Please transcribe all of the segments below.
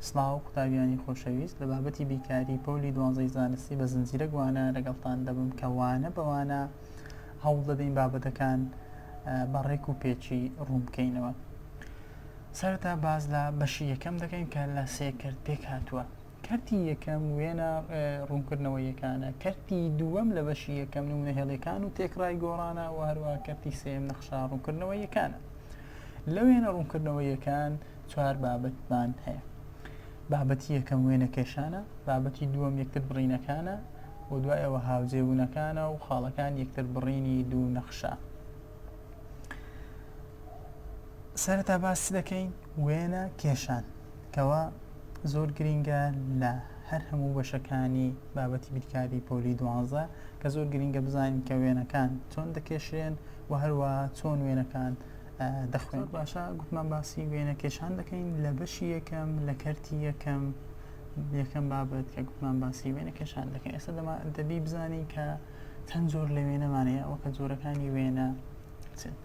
سڵاو قوتابیانی خۆشەویست لە بابەتی بیکاری پۆلی 12 زانستی بە زنجیرە گوانە لەگەڵتان دەبم کە وانە بەوانە هەوڵ دەدەین بابەتەکان بەڕێک و پێچی ڕوون بکەینەوە. سەرەتا باز لە بەشی یەکەم دەکەین کە لە سێکرد پێک هاتووە. کەرتی یەکەم وێنە ڕوونکردنەوە یەکانە، کەرتی دووەم لە بەشی یەکەم نمونە هێڵەکان و تێکڕای گۆڕانە و هەروە کەرتی سێم نەخشە ڕوونکردنەوە یەکانە. لە وێنە ڕوونکردنەوە یەکان چوار بابەتمان هەیە. بابەتی یەکەم وێنە کێشانە، بابەتی دووەم یەکتر بڕینەکانە و دوایەوە هاوجێبوونەکانە و خاڵەکان یەکتر بڕینی دوو نەخشە. سەرەتا باسی دەکەین وێنە کێشان کەوە زۆر گرینگە لە هەر هەموو بەشەکانی بابەتی بیرکاری پۆلی 12 کە زۆر گرینگە بزانین کە وێنەکان چۆن دەکێشرێن و هەروە چۆن وێنەکان دەخوێن. باشە گوتمان باسی وێنە کێشان دەکەین لە بەشی یەکەم لە کەرتی یەکەم بابەت کە گوتمان باسی وێنە کێشان دەکەین. ئێستا دەبی بزانین کە چەند زۆر لە وێنەمانەیە ئەوە کە زۆرەکانی وێنە چن.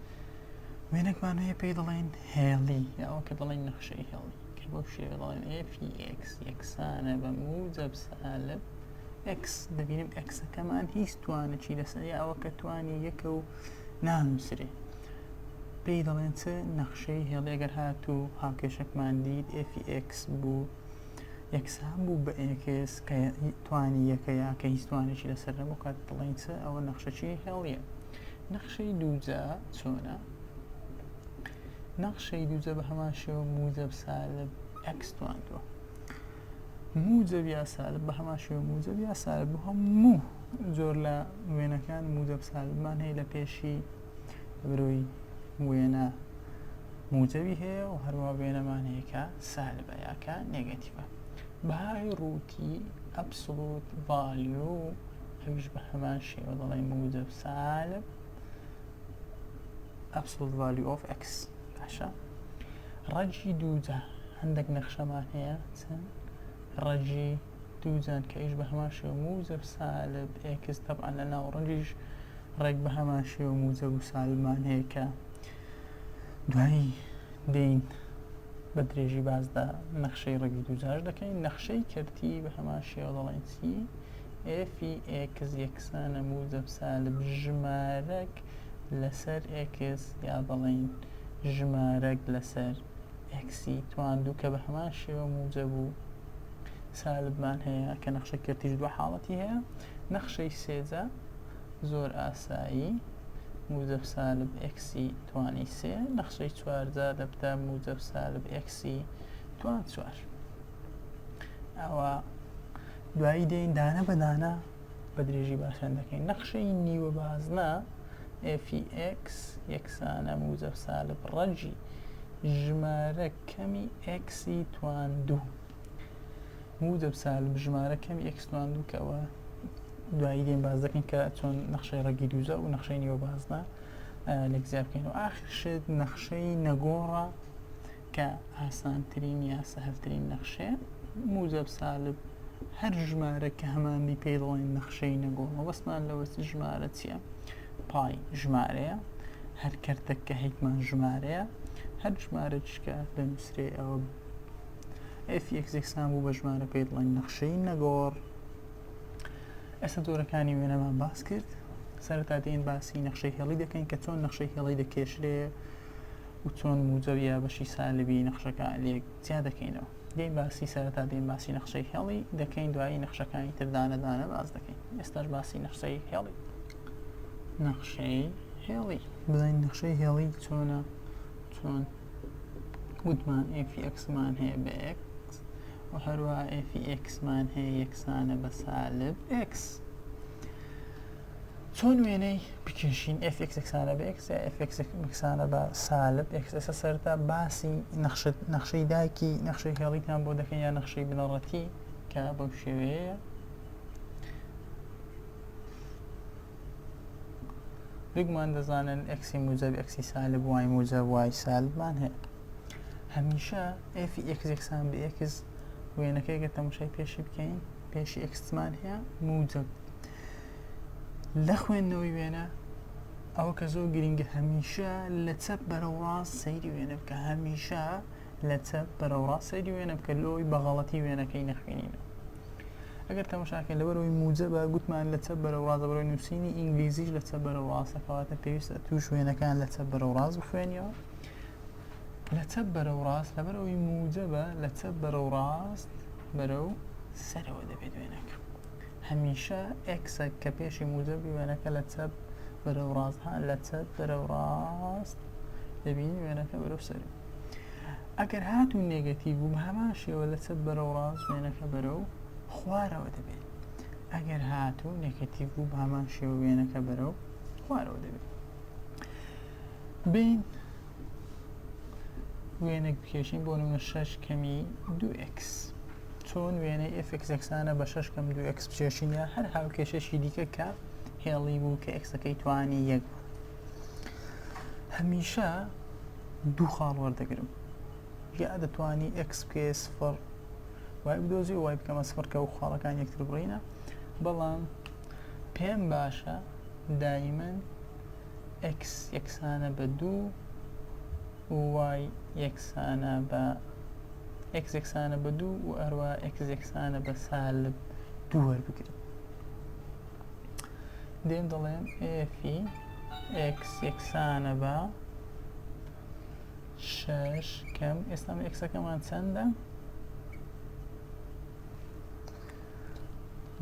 وێنەکمان هەیە پێی دەڵێن هێڵی ئەوە کە دەڵێن نەخشەی هێڵی کە بۆ شێوە دەڵێن FX یەکسانە بە موجب سالب X. دەبینم Xەکەمان هیچ توانێکی لەسەر ئەوە کە توانی یەکە و نانووسرێ پێی دەڵێن چ نەخشەی هێڵی. ئەگەر هاتوو هاوکێشەکمان دیت FX بوو یەکسان بوو بە X کە توانی یەکەیە کە هیچ توانێکی لەسەر نەبوو کات دەڵێن چ ئەوە نەخشەی هێڵیە. نەخشەی دووجا چۆنە؟ نەخشەی دووجە بە هەمان شێوە موجب سالب X تواندووە. موجب یا سالب بە هەمان شێوە موجب یا سالب بوو هەموو زۆر لە وێنەکان موجب سالبمان هەیە لە پێشی بروی وێنە موجبی هەیە و هەروە وێنەمان هەیە کە سالبە یاکە نێگەتیڤە. بەهای ڕووتی ئەبسۆلوت ڤالیۆ ئەویش بە هەمان شێوە دەڵێن موجب سالب ئەبسۆلوت ڤالیۆ ئۆف X. باشە ڕەجی دووجە هەندێک نەخشەمان هەیە چەند ڕەجی دووجان کە ئیش بە هەمان شێوە موجب سالب X. طبعا لە ناو ڕەنجیش ڕێک بە هەمان شێوە موجب و سالبمان هەیە کە دوایی دێین بە درێژی بازدا نەخشەی ڕێگی دووجاش دەکەین. نەخشەی کەرتی بە هەمان شێوە دەڵێن چی؟ FX یەکسانە موجب سالب ژمارەک لەسەر X یا دەڵێن ژمارەک لەسەر X تواندوو کە بە هەمان شێوە موجب و سالبمان هەیە کە نەخشەی کەرتیش دووە حاڵەتی هەیە. نەخشەی سێجە زۆر ئاسایی موجب سالب X توانی سێ. نەخشەی چوارجە دەبتە موجب سالب X توان چوار. ئەوە دوایی دێین دانە بە دانە بە درێژی باشان دەکەین. نەخشەی نیوە بازنە FX یەکسانە موجب سالب ڕەجی ژمارە کەمی X توان دوو. موجب سالب ژمارە کەمی X توان دوو کەەوە دوایی دێن باز دەکەین کە چۆن نەخشەی ڕەگی دووجە و نەخشەی نیوە بازنە لەگزیا بکەین. و ئاخرشت نەخشەی نەگۆڕە کە ئاسانترین یا سەهلترین نەخشەیە موجب سالب هەر ژمارە کە هەمانی پێی دەڵێن نەخشەی نەگۆڕە. وەستمان لەوە ژمارە چییە؟ پای ژمارەیە، هەر کەرتێک کە هەیتمان ژمارەیە، هەر ژمارەیەکە دەنووسرێ ئەوە FX یەکسان بوو بە ژمارە پێی دەڵێن نەخشەی نەگۆڕ. ئێستا جۆرەکانی وێنەمان باس کرد. سەرەتا دێن باسی نەخشەی هێڵی دەکەین کە چۆن نەخشەی هێڵی دەکێشرێ و چۆن موجب یا بەشی سالبی نەخشەکە لێک جیا دەکەینەوە. دێن باسی سەرەتا دێن باسی نەخشەی هێڵی دەکەین دوایی نەخشەکانی تر دانە دانە باز دەکەین. ئێستاش باسی نەخشەی هێڵی. نەخشەی هێڵی بزانین نەخشەی هێڵی چۆنە. چۆن وتمان FX مان هەیە بە X و هەروە FX مان هەیە یەکسانە بە سالب X. چۆن وێنەی بکێشین FX یەکسانە بە X یا FX یەکسانە بە سالب X. ئێستا سەرەتا باسی نەخشەی دایکی نەخشەی هێڵیتان بۆ دەکەین یا نەخشەی بنەڕەتی کە بەو شێوەیە بگمان دەزانن X موجب X سالب Y موجب Y سالبمان هەیە. هەمیشە FX یەکسان بە X وێنەکەی گە تەماشای پێشی بکەین پێشی Xمان هەیە موجب. لە خوێندنەوەی وێنە ئەوە کە زۆر گرنگە هەمیشە لە چەپ بەرەو ڕاست سەیری وێنە بکە. هەمیشە لەچەپ بەرەو ڕاست سەیری وێنە بکە لۆی بەغەڵەتی وێنەکەی نەخوێنینە. ئەگەر تەماشاکەین لەبەرەوەی موجەبە گوتمان لەچەپ بەرەو ڕاستە بەرەوەی نووسینی ئینگلیزیش لەچەپ بەرەو ڕاستە کەواتە پێویستە توش وێنەکان لەچەپ بەرەو ڕاست بخوێنیەوە. لەچەپ بەرەو ڕاست لەبەرەوەی موجەبە لەچەپ بەرەو ڕاست بەرەو سەرەوە دەبێت وێنەکە. هەمیشە ئێکسە کە پێشی موجەبی وێنەکە لەچەپ بەرەو ڕاست لەچەپ بەرەو ڕاست دەبینی وێنەکە بەرەو سەرەوە. ئەگەر هاتوو نێگەتیڤ بوو بە هەمان شێوە لەچەپ بەرەو ڕاست وێنەکە بەرەو خوارەوە دەبێت. ئەگەر هاتوو نێگەتیڤ بوو بە هەمان شێوە وێنەکە بەرەو خوارەوە دەبێت. بین وێنێک بکێشین بۆ نمونە 6 کەمی 2x چۆن وێنەی fx یەکسانە بە 6 کەم 2x بچێشینە هەر هاوکێشەشی دیکە کە هێڵی بوو کە ئەکسەکەی توانی یەک بوو. هەمیشە دوو خاڵ وەردەگرم یا دەتوانی x بکەی سفر وای بدۆزی و وای بکەمە سفر کە و خاڵەکان یەکتر بڕینە، بەڵام پێم باشە دایمەن x یەکسانە بە 2 y یەکسانە بە x یەکسانە بە 2 و هەروە x یەکسانە بە سالب 2 وەربگرن. دێم دەڵێم ئێفی x یەکسانە بە 6 کەم ئێستا ئەکسەکەمان چەندە؟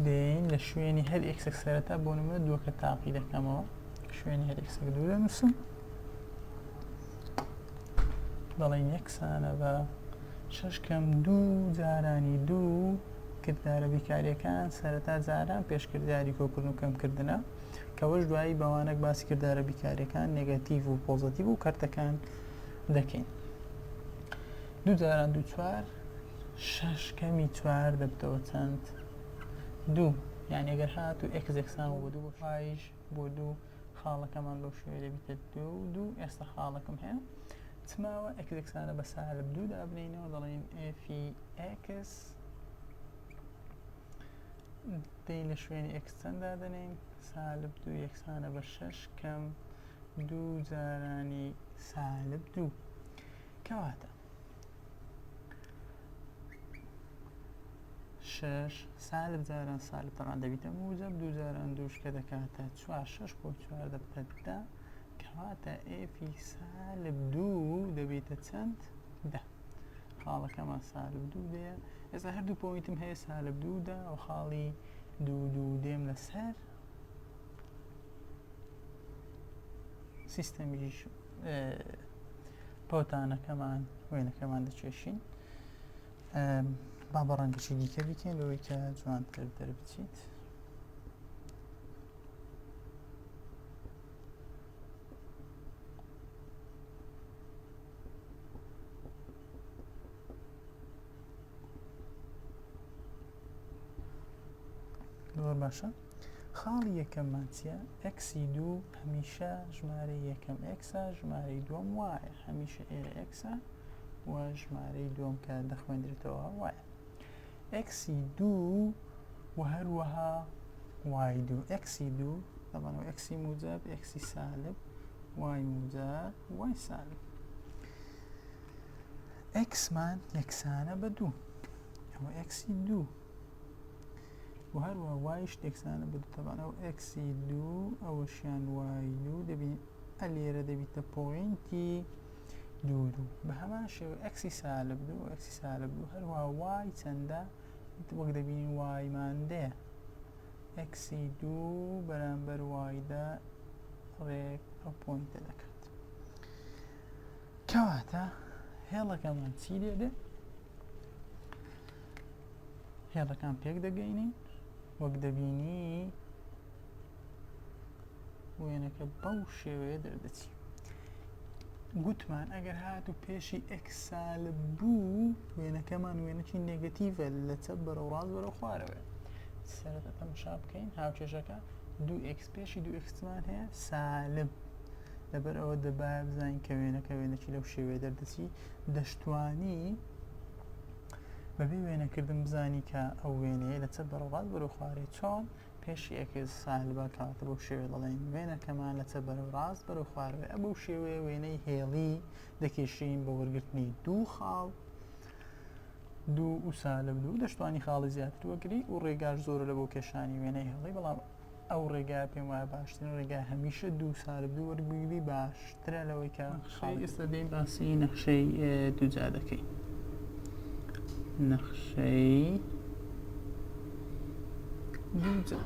دێین لە شوێنی هەر ئێکسێک سەرەتا بۆ نمونە دووەکە تاقی دەکەمەوە، شوێنی هەر ئێکسێک دوو دەنووسم، دەڵێن یەکسانە بە 6 کەم 2 جارانی 2 کردارە بیکاریەکان سەرەتا جاران پێشکرداری کۆکردن و کەمکردنە کەوەش دوایی بەوانەک باسی کردارە بیکاریەکان نێگەتیڤ و پۆزەتیڤ و کەرتەکان دەکەین. 2 جاران 2 4 6 کەمی 4 دەبتەوە چەند؟ 2 یعنی ئەگەر هاتوو x یەکسان بۆ 2 بۆ پایش بۆ 2 خاڵەکەمان لەو شوێنە دەبیتە 2 ئێستا خاڵەکەم هەیە چماوە x یەکسانە بە سالب 2 دابنینەوە دەڵێن ئێفی x دەین لە شوێنی x چەنددا دەنین سالب 2 یەکسانە بە 6 کەم 2 جارانی سالب 2 کەواتە 6 سالب جاران سالب تەڕان دەبیتە موجب 2 جاران 2 کە دەکاتە 4 6 بۆ 4 دەبتە 10 کەواتە ئێفی سالب 2 دەبێتە چەند؟ 10 خاڵەکەمان سالب 2 دەیە. ئێستا هەردوو پۆینتم هەیە سالب 2 دا و خاڵی 2 دێم لەسەر سیستەمیش پۆتانەکەمان وێنەکەمان دەچێشین. با بەڕەنگەشی دیکە بیکەین لەوەی کە جوانتر دەربچیت. زۆر باشە. خاڵی یەکەممان چییە؟ ئەکسی 2 هەمیشە ژمارەی یەکەم ئەکسە، ژمارەی دووەم وایە، هەمیشە ئێرە ئەکسە و ژمارەی دووەم کە دەخوێندرێتەوە وایە. ئەکسی 2 و هەروەها وای 2 ئەکسی 2 طبعاً ئەکسی موجب ئەکسی سالب وای موجب وای سالب. ئەکسمان یەکسانە بە 2 ئەوە ئەکسی 2 و هەروە وایش یەکسانە بە 2 طبعاً ئەو ئەکسی 2 ئەوەشیان وای 2 دەبین ئەلێرە دەبیتە پۆینتی 2 بە هەمان شێوە ئەکسی سالب 2 و ئەکسی سالب 2 هەروە وای چەندە وەک دەبینین وایمان دێ ئەکسی 2 بەرامبەر وایدا ڕێک ئەو پۆینتە دەکات. کەواتە هێڵەکەمان چی دێدێ؟ هێڵەکان پێک دەگەینین وەک دەبینی وێنەکە بەو شێوەیە دەردەچی. گوتمان ئەگەر هاتوو پێشی x سالب بوو وێنەکەمان وێنەکی نێگەتیڤە لەچەپ بەرەو ڕاست بەرەو خوارەوە. سەرەتا تەماشا بکەین هاوکێشەکە 2x پێشی 2xمان هەیە سالب لەبەر ئەوە دەبایە بزانین کە وێنەکە وێنەکی لەو شێوەیە دەردەچی دەشتوانی بەبێ وێنەکردن بزانی کە ئەو وێنەیە لەچەپ بەرەو ڕاست بەرەو خوارەیە. چۆن؟ پێشی ئەکس سالبە کاتە بەو شێوێ دەڵێن وێنەکەمان لە چەبەرە و ڕاست بەرەو خوارەوێ ئەبەو شێوێ وێنەی هێڵی دەکێشین بە وەرگرتنی دوو خاڵ دوو و سالب دوو دەشتوانی خاڵی زیاتر وەگری و ڕێگاش زۆرە لە بۆ کێشانی وێنەی هێڵی بەڵام ئەو ڕێگای پێم وایە باشترین ڕێگای هەمیشە دوو سالب دوو وەرگری باشترە لەوەی کە ئێستا دێین باسی نەخشەی دووجا دەکەین نەخشەی دووجا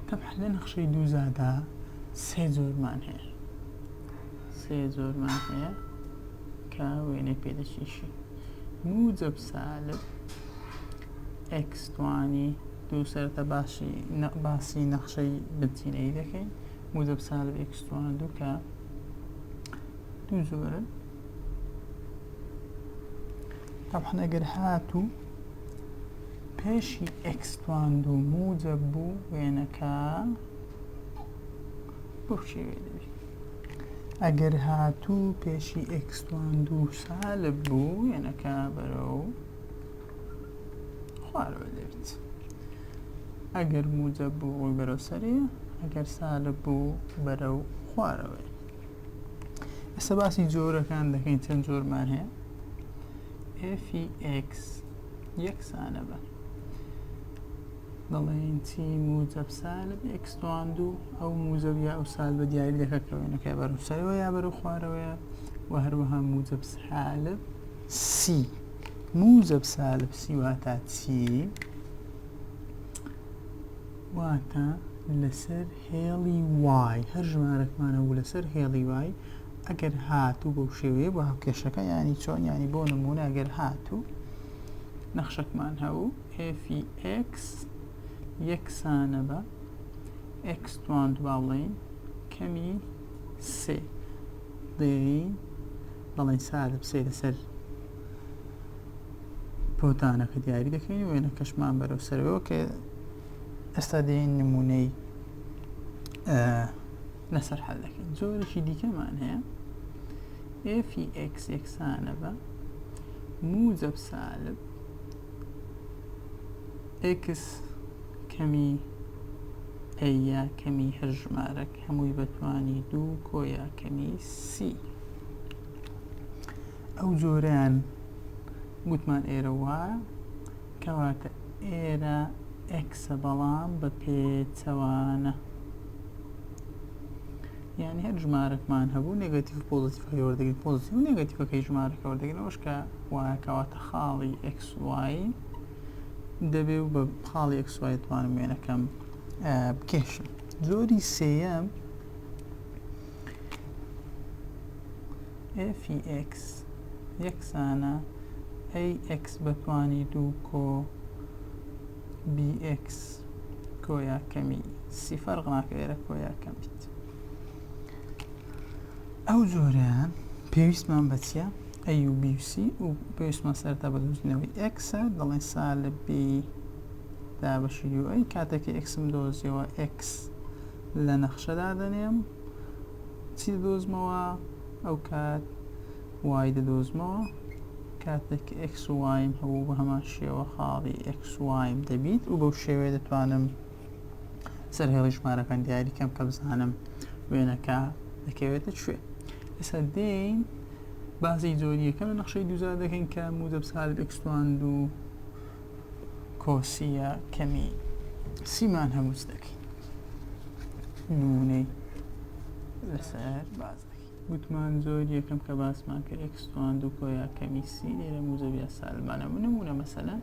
طبعا لە نەخشەی دووجادا سێ جۆرمان هەیە کە وێنەی پێدەچیشی موجب سالب x توانی دوو سەرەتا باسی نەخشەی بنچینەی دەکەین موجب سالب x توان دوو کە دوو زۆرە طبعا ئەگەر هاتوو پێشی x توان دوو موجب بوو وێنەکە بۆ شێوێ دەبێت ئەگەر هاتوو پێشی x توان دوو سالب بوو وێنەکە بەرەو خوارەوە دەبێت ئەگەر موجب بوو ڕووی بەرەو سەرەیە ئەگەر سالب بوو بەرەو خوارەوە ئێستا باسی جۆرەکان دەکەین چەند جۆرمان هەیە فی x یەکسانە بە دەڵێن چی موجب سالب x توان دوو ئەو موجب یا ئەو سالبە دیاری دەکات کە وێنەکە بەرەو سەرەوە یا بەرەو خوارەوەیە و هەروەها موجب سالب سی موجب سالب سی واتە چی واتە لەسەر هێڵی وای هەر ژمارەکمانە بوو لەسەر هێڵی وای ئەگەر هاتوو بەو شێوەیە بۆ هاوکێشەکە ینی چۆن ینی بۆ نمونە ئەگەر هاتوو نەخشەکمان هەبوو فی x یەکسانە بە x توان دوو باڵێن کەمی سێ دەڵێن سالب سێ لەسەر پۆتانەکە دیاری دەکەین وێنەکەشمان بەرەو سەرەوە کە ئێستا دێین نمونەی لەسەر حەل دەکەین زۆرێکی دیکەمان هەیە فی x یەکسانە بە موجب سالب x کەمی ئەیە کەمی هەر ژمارەک هەمووی بەتوانی دوو کۆیا کەمی سی ئەو جۆرەیان گوتمان ئێرە وایە کەواتە ئێرە ئەکسە بەڵام بە پێچەوانە یعنی هەر ژمارەکمان هەبوو نێگەتیڤ و پۆزیتیڤەکەی وەردەگرین پۆزیتیڤ و نێگەتیڤەکەی ژمارەکە وەردەگرینەوەش کە وایە کەواتە خاڵی x y دەبێ و بە خاڵی x y دەتوانم وێنەکەم بکێشم زۆری سێیەم فی x یەکسانە ax بەتوانی دوو کۆ bx کۆیا کەمی سی فەرق ناکە ئێرە کۆیا کەمیت ئەو جۆرەیان پێویستمان بە چیە a و b و c و پێویستمان سەرتا بە دۆزینەوەی x دەڵێن سالب b دابەشی و a کاتێکی xم دۆزیەوە x لە نەخشەدا دەنێم چی دەدۆزمەوە ئەو کات y دەدۆزمەوە کاتێکی x و y هەبوو بە هەمان شێوە خاڵی x و y دەبیت و بەو شێوێ دەتوانم سەر هێڵی ژمارەکان دیاری کەم کە بزانم وێنەکە دەکەوێتە کوێ ئێستا دێین باسی جۆریەکەم لە نەخشەی دووجا دەکەین کە موجب سالب x توان دوو کۆسیە کەمی سیمان هەمووز دەکەین نمونەی لەسەر باز دەکەین گوتمان زۆریەکەم کە باسمان کە x توان دوو کۆیا کەمی سی لێرە موجب یا سالبانە نمونە مەسەلەن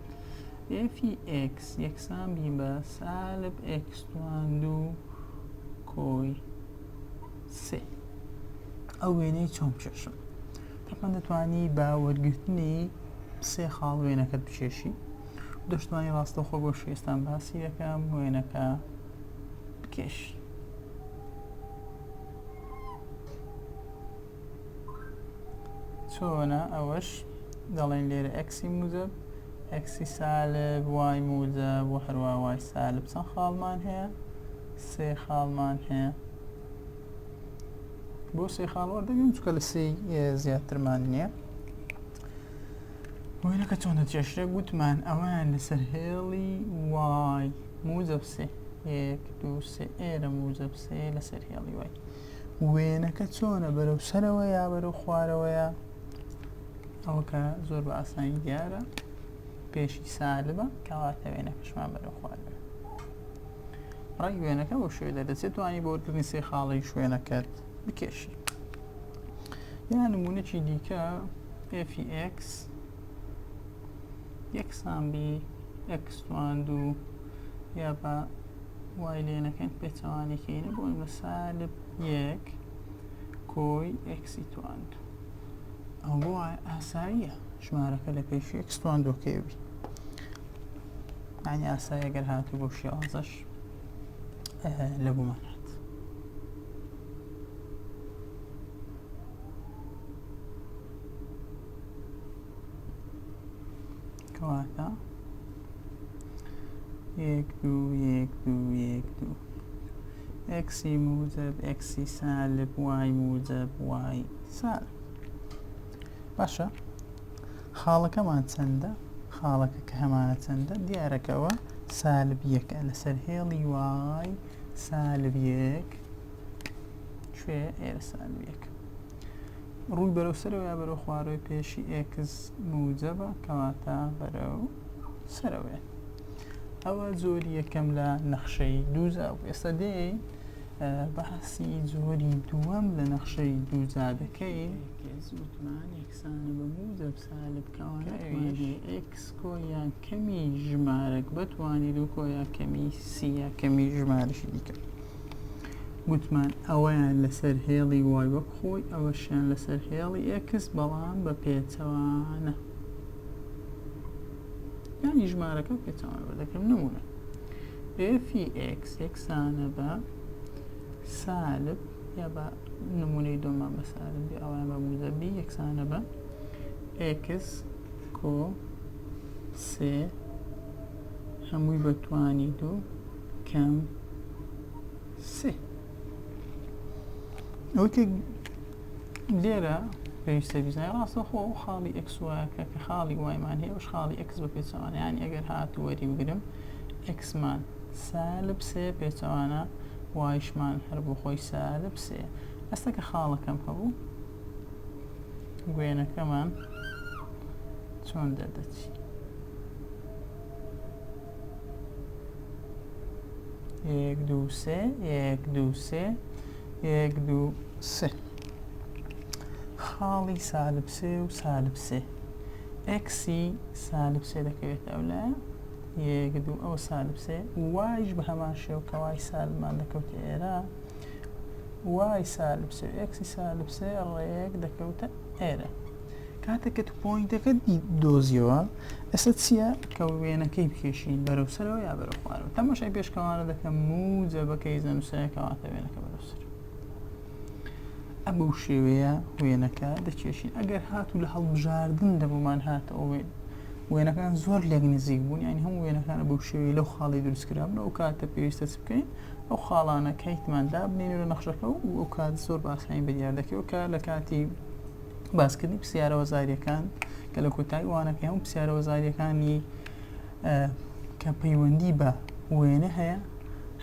فی x یەکسان بی بە سالب x توان دوو کۆی سێ ئەو وێنەی چۆن بچێشم تەقەن دەتوانی با وەرگرتنی سێ خاڵ وێنەکەت بچێشی دەشتوانی ڕاستەوخۆ بۆ شێستان باسی دەکەم وێنەکە بکێشی چۆنە ئەوەش دەڵێن لێرە ئەکسی موجب ئەکسی سالب وای موجب و هەروە وای سالب چەند خاڵمان هەیە سێ خاڵمان هەیە بۆ سێ خاڵ وەردەگرین چونکە لە سێ زیاترمان نییە وێنەکە چۆن دەچێشرێ گوتمان ئەوان لەسەر هێڵی وای موجب سێ یەک دوو سێ ئێرە موجب سێ لەسەر هێڵی وای وێنەکە چۆنە بەرەو سەرەوە یا بەرەو خوارەوەیە ئەوە کە زۆر بە ئاسانی دیارە پێشی سالبە کەواتە وێنەکەشمان بەرەو خوارەوە ڕای وێنەکە بۆ شوێدە دەچێت توانی بۆ وەرگرتنی سێ خاڵی شوێنەکەت بکێشی یا نمونەی دیکە فی ئێکس یەکسان بی ئێکس توان دوو یا بە وای لێنەکەن پێچەوانێکینە بۆ بە سالب یەک کۆی ئێکسی توان دوو ئەو بۆ ئاساییە ژمارەکە لە پێشی ئێکس توان دۆکەوی یعنی ئاسایی ئەگەر هاتوو بۆ شێوازەش لە بوومان هات کەواتە یەک دوو یەک دوو یەک دوو ئێکسی موجب ئێکسی سالب وای موجب وای سالب باشە خاڵەکەمان چەندە خاڵەکە کە هەمانە چەندە دیارەکەوە سالب یەکە لەسەر هێڵی وای سالب یەک کوێ ئێرە سالب یەک ڕووی بەرەو سەرەوە یا بەرەو خوارەوەی پێشی ئێکس موجبە کەواتە بەرەو سەرەوەیە ئەوە زۆری یەکەم لە نەخشەی دووزا و ئێستا دێ بەحسی زۆری دووەم لە نەخشەی دووزا دەکەی وتمان یەکسانە بە موجب سالب کەوانەوێژێ ئێکس کۆیان کەمی ژمارەك بەتوانید و کۆیان کەمی سیە کەمی ژمارەشی دیکە گوتمان ئەوەیان لەسەر هێڵی وای وەک خۆی ئەوەشیان لەسەر هێڵی ئێکس بەڵام بە پێچەوانە یعنی ژمارەکە پێچەوانە بەردەکەم نمونە فی ئێکس یەکسانە بە سالب یا بە نمونەی دۆمان بە سالب ئەویان بە موجبی یەکسانە بە ئێکس کۆ سێ هەمووی بەتوانی دوو کەم سێ ئەوەی کە لێرە پێویستە بیزانین ڕاستە خۆ خاڵی ئێکس وایەکە کە خاڵی وایمان هەیە ئەوش خاڵی ئێکس بە پێچەوانە یعنی ئەگەر هاتوو وەری بگرم ئێکسمان سالب سێ پێچەوانە وایشمان هەر بۆ خۆی سالب سێ ئەستا کە خاڵەکەم هەبوو وێنەکەمان چۆن دەردەچی یەک دوو سێ یەک دوو سێ یەک دوو سێ خاڵی سالب سێ و سالب سێ ئێکسی سالب سێ دەکەوێتە ئەو لایە یەک دوو ئەوە سالب سێ وایش بە هەمان شێو کە وای سالبمان دەکەوتە ئێرە وای سالب سێ و ئێکسی سالب سێ ڕێک دەکەوتە ئێرە کاتێک کە تو پۆینتەکە دۆزیەوە ئێستا چییە کە وێنەکەی بکێشین بەرەو سەرەوە یا بەرەو خوارەوە تەماشای پێشکەوانە دەکەم موجەبەکەی زەنووسەیە کەواتە وێنەکە بەرەو سەر ئەم شێوەیە وێنەکە دەکێشین ئەگەر هاتوو لە هەڵبژاردن دەبوومان هاتەوە وێنەکان زۆر لێک نزیک بوون یعنی هەموو وێنەکانە بەو شێوەیە لەو خاڵی دروستکرابن ئەو کاتە پێویستە چ بکەین ئەو خاڵانە کە هیتمان دابنێنێ لە نەخشەکە و ئەو کات زۆر باسایی بەدیار دەکەوە کە لە کاتی باسکردنی پرسیارە وەزاریەکان کە لە کۆتایی وانەکە هەموو پرسیارە وەزاریەکانی کە پەیوەندی بە وێنە هەیە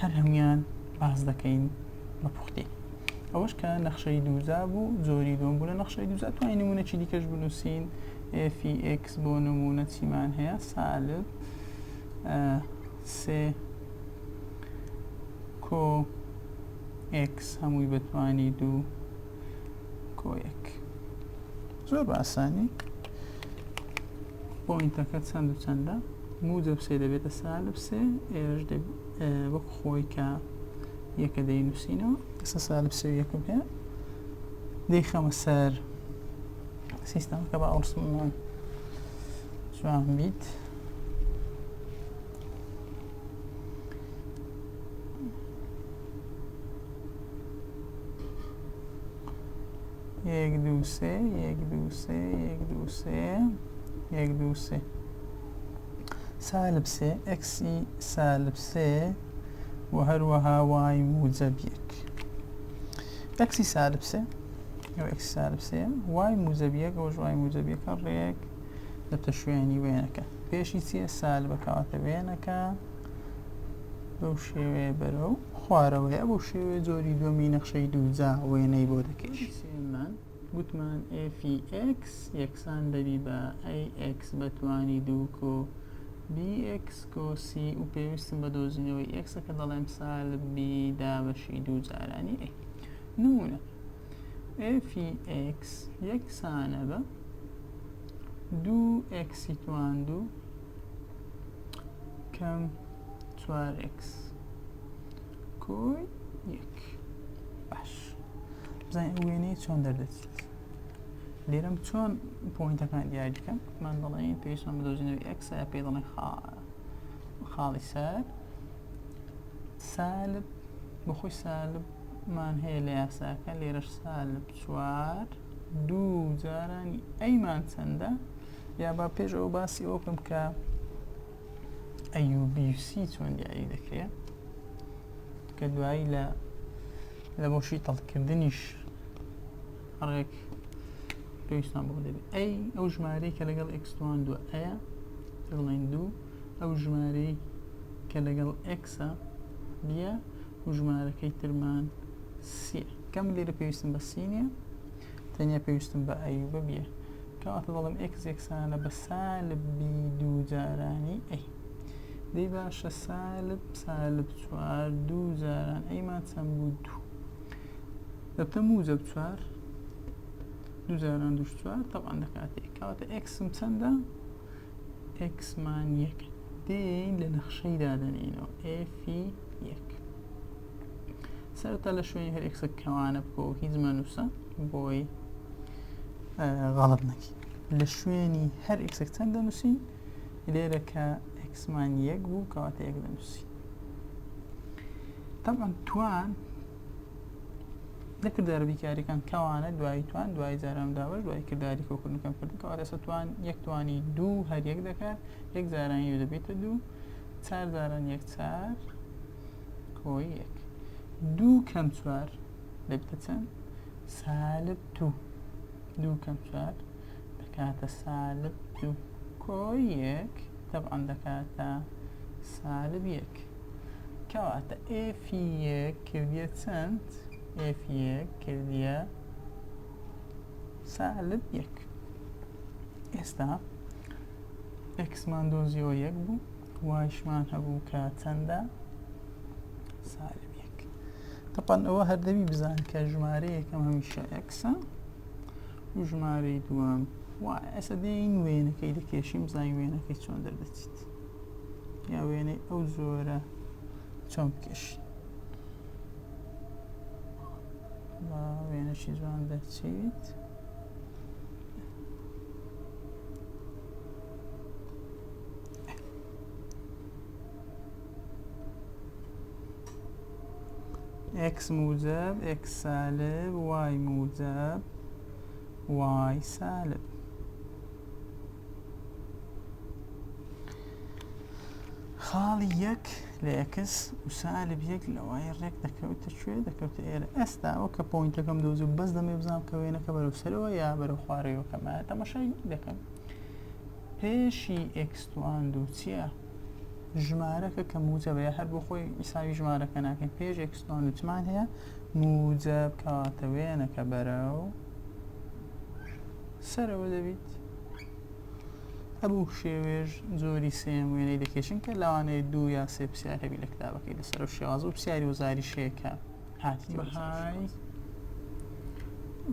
هەر هەمویان باس دەکەین بە پوختی ئەوەش کە نەخشەی دووزا بوو زۆری دوم بوو لە نەخشەی دووزا توانین نمونەی دیکەش بنووسین فی ئێکس بۆ نمونە چیمان هەیە سالب سێ کۆ ئێکس هەمووی بەتوانی دوو کۆ یەک زۆر بە ئاسانی پۆینتەکە چەند و چەندە موجب سێ دەبێتە سالب سێ ئێرەش وەک خۆی کە یەکە دەینووسینەوە ئێستا سالب سێ و یەکم هەیە دەیخەمە سەر سیستەمەکە بە ئەوسمان جوان بیت یەک دوو سێ یەک دوو سێ یەک دوو سێ یەک دوو سێ سالب سێ ئێکسی سالب سێ و هەروەها وای موجب یەک ئێکسی سالب سێ ئەو ئێکسی سالب سێ وای موجب یەک ئەوەش وای موجب یەکە ڕێک دەبتە شوێنی وێنەکە پێشی چییە سالبە کەواتە وێنەکە بەو شێوەیە بەرەو خوارەوەیە بەو شێوەیە جۆری دووەمی نەخشەی دووجا وێنەی بۆ دەکەیت. سێمان گوتمان f(x) یەکسان دەبی بە ax بەتوانی 2 کۆ bx کۆ c و پێویستم بە دۆزینەوەی x کە دەڵێم سالب b دابەشی دوو جارانی a. نمونە f(x) یەکسانە بە 2x توان 2 کەم 4x کۆی 1. باش بزانین ئەو وێنەیە چۆن دەردەچێت. لێرەم چۆن پۆینتەکان دیاری بکەم. من دەڵێن پێویستمان بە دۆزینەوەی x یا پێ دەڵێن خاڵی سەر سالب بەخۆی سالبمان هەیە لە یاساکە لێرەش سالب 4 دوو جارانی ئەیمان چەندە یا با پێش ئەو باسی ئەو بکەم کە ئەی و بی و سی چۆن دیاری دەکرێت کە دوایی لە بۆشی تەڵکردنیش ڕێک پێویستمان بۆ دەبێت. ئەو ژمارەی کە لەگەڵ x توان 2 ئەیە دەڵێن 2 ئەو ژمارەی کە لەگەڵ x بیە و ژمارەکەی ترمان سیە کەم لێرە پێویستم بە سی نیە تەنیا پێویستم بە ئەی و بە بیە کەواتە دەڵێم x یەکسانە بە سالب بی دوو جارانی ئەی. دەی باشە سالب 4 دوو جاران ئەیمان چەند بوو 2 دەبتە موجب 4 دوو جاران دووش 4 تەبعاً دەکاتێک کەواتە xم چەندە x مان 1 دێین لە نەخشەی دادەنینەوە f(1) سەرەتا لە شوێنی هەر x کەوانە بکەوە هیچ مەنووسە بۆی غەڵەت نەکی لە شوێنی هەر x چەند دەنووسین لێرە کە x مان 1 بوو کەواتە 1 دەنووسین. طبعاً توان لە کردارە بیکاریەکان کەوانە دوای توان دوای جارام داوەش دوای کردداری کۆکردنەکەم کردن کەواتە ئێستا توان یەک توانی 2 هەر یەک دەکات یەک جارانی دەبێتە 2 4 جاران 1 4 کۆی 1 2 کەم 4 دەبێتە چەند سالب 2 2 کەم 4 دەکاتە سالب 2 کۆی 1 طبعاً دەکاتە سالب 1 کەواتە f(1) کردیە چەند f(1) کردیە سالب 1. ئێستا x مان دۆزیەوە 1 بوو وایشمان هەبوو کە چەندە سالب 1. طبعاً ئەوە هەردەبی بزان کە ژمارە یەکەم هەمیشە x و ژمارەی دووەم وایە. ئێستا دێین وێنەکەی دەکێشیم بزانین وێنەکەی چۆن دەردەچێت یا وێنەی ئەو زۆرە چۆن بکێشین. وێنەشی جوان دەچێت x موجب x سالب y موجب y سالب. خاڵی 1 لە x و سالب 1 لە y ڕێک دەکەوتە کوێ دەکەوتە ئێرە. ئێستا ئەو کە پۆینتەکەم دۆزی و بەس دەمێ بزانم کە وێنەکە بەرەو سەرەوە یا بەرەو خوارەوەکەمە تەماشای دەکەم پێشی x توان 2 چییە ژمارەکە کە موجبە یا هەر بۆ خۆی ئیساوی ژمارەکە ناکەین پێش x توان 2 چمان هەیە موجب کەواتە وێنەکە بەرەو سەرەوە دەبیت. هەبوو شێوێژ زۆری سێم وێنەی دەکێشن کە لەوانەیە 2 یا 3 پرسیار هەبی لە کتابەکەی لەسەر و شێوازە و پرسیاری وەزاری شەیەکە هاتی بەهای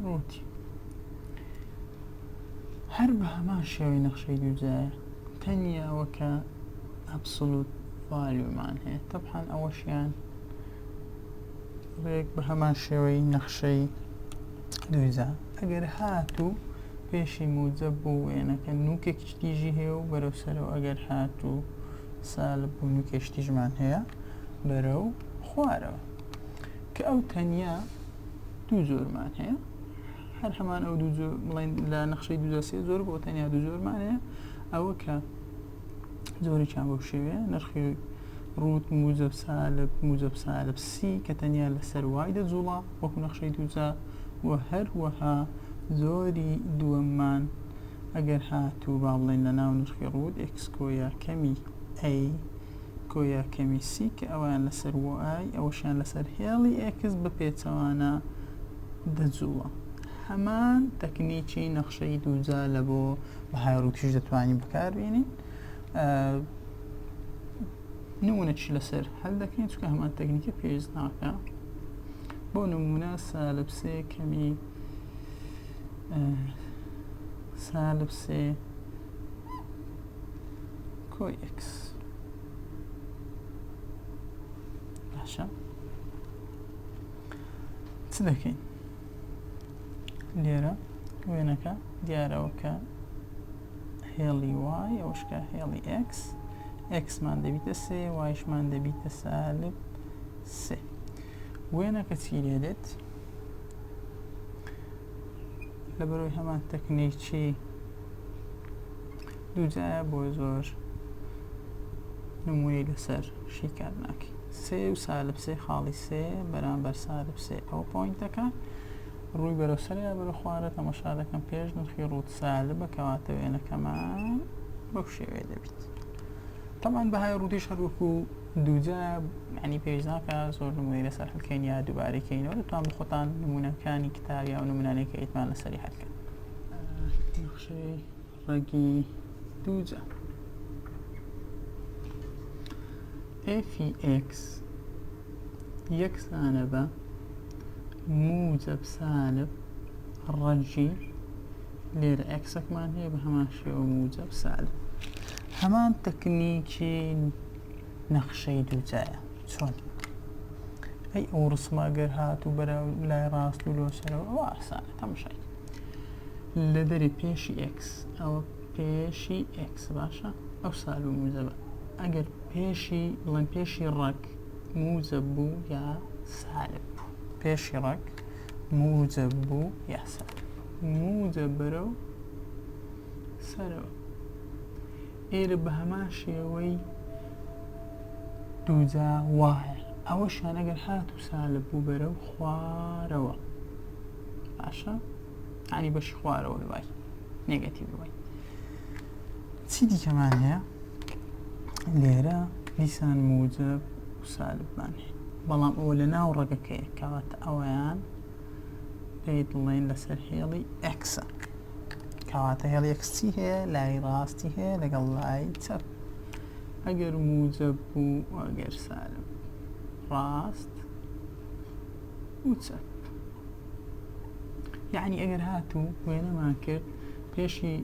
ڕووتی هەر بە هەمان شێوەی نەخشەی دووجایە تەنیا ئەوە کە ئەبسولوت ڤالیومان هەیە طبعاً ئەوەشیان ڕێک بە هەمان شێوەی نەخشەی دووجا ئەگەر هاتوو پێشی موجب بوو وێنەکە نوکێکی تیژی هەیە و بەرەو سەرەوە ئەگەر هاتوو سالب بوو نوکێکی تیژمان هەیە بەرەو خوارەوە کە ئەو تەنیا دوو زۆرمان هەیە هەر هەمان ئەو دوو زۆر بڵێن لە نەخشەی دووجا سێ زۆر بۆ تەنیا دوو زۆرمان هەیە ئەوە کە زۆرێکیان بەو شێوەیە نرخی ڕوت موجب سالب سی کە تەنیا لەسەر وای دەجوڵا وەکو نەخشەی دووجا و هەروەها زۆری دووەممان ئەگەر هاتوو با بڵێن لە ناو نرخی ڕوود x کۆیە کەمی a کۆیا کەمیسی کە ئەویان لەسەر وای ئەوەشیان لەسەر هێڵی ئێکس بە پێچەوانە دەجووە. هەمان تەکنیکی نەخشەی دووجا لە بۆ بە هایڕوتیش دەتوانین بەکاربێنین. نمونەی لەسەر هەل دەکەین چونکە هەمان تەکنیکە پێویست ناکە. بۆ نمونە سالب سێ کەمی سالب سێ کۆی ئێکس باشە. چ دەکەین لێرە وێنەکە دیارەوە کە هێڵی وای ئەوشکە هێڵی ئێکس ئێکسمان دەبیتە سێ وایشمان دەبیتە سالب سێ. وێنەکە چی لێ دێت لە بەرەوەی هەمان تەکنیکی دووجایە بۆ زۆر نمونەی لەسەر شی کار ناکەین. سێ و سالب سێ خاڵی سێ بەرامبەر سالب سێ ئەو پۆینتەکە ڕووی بەرەو سەریا بەرەو خوارە تەماشا دەکەم پێش نرخی ڕووت سالبە کەواتە وێنەکەمان بەو شێوەیە دەبیت. طبعا بەهای ڕوودیش هەروەکو دووجایە یعنی پێویست ناکە زۆر نمونەی لەسەر هەڵکەین یا دووبارەکەینەوە دەتوان بە خۆتان نمونەکانی کتابیا و نمونانەی کە ئیتمان لەسەری هەڵکەن. نەخشەی ڕەگی دووجا ئێفی ئێکس یەکسانە بە موجب سالب ڕەجی لێرە ئێکسەکمان هەیە بە هەمان شێوە موجب سالب. هەمان تەکنیکی نەخشەی دووجایە. چۆن ئەی ئەو ڕسمە گەر هات و بەرە لای ڕاست و لۆسەرەوە ئەوە ئاسانە تەماشای لە دەرێ پێشی ئێکس ئەوە پێشی ئێکس باشە ئەو سالب و موجبە. ئەگەر پێشی بڵێن پێشی ڕەگ موجب بوو یا سالب پێشی ڕەگ موجب بوو یا سالب موجب بەرەو سەرەوە. ئێرە بە هەمان شێوەی دووجا وایە ئەوەشیان ئەگەر هات و سالب بوو بەرەو خوارەوە باشە ینی بەشی خوارەوە دوای نێگەتیڤ دوای. چی دیکەمان هەیە لێرە دیسان موجب و سالبمان هەیە بەڵام ئەوە لە ناو ڕەگەکەیە کەواتە ئەوەیان پێی دڵێن لەسەر هێڵی ئێکسە کەواتە هێڵی ئێکس چی هەیە لای ڕاستی هەیە لەگەڵ لای چەپ. ئەگەر موجب بوو و ئەگەر سالب ڕاست و چەپ یعنی ئەگەر هاتوو وێنەمان کرد پێشی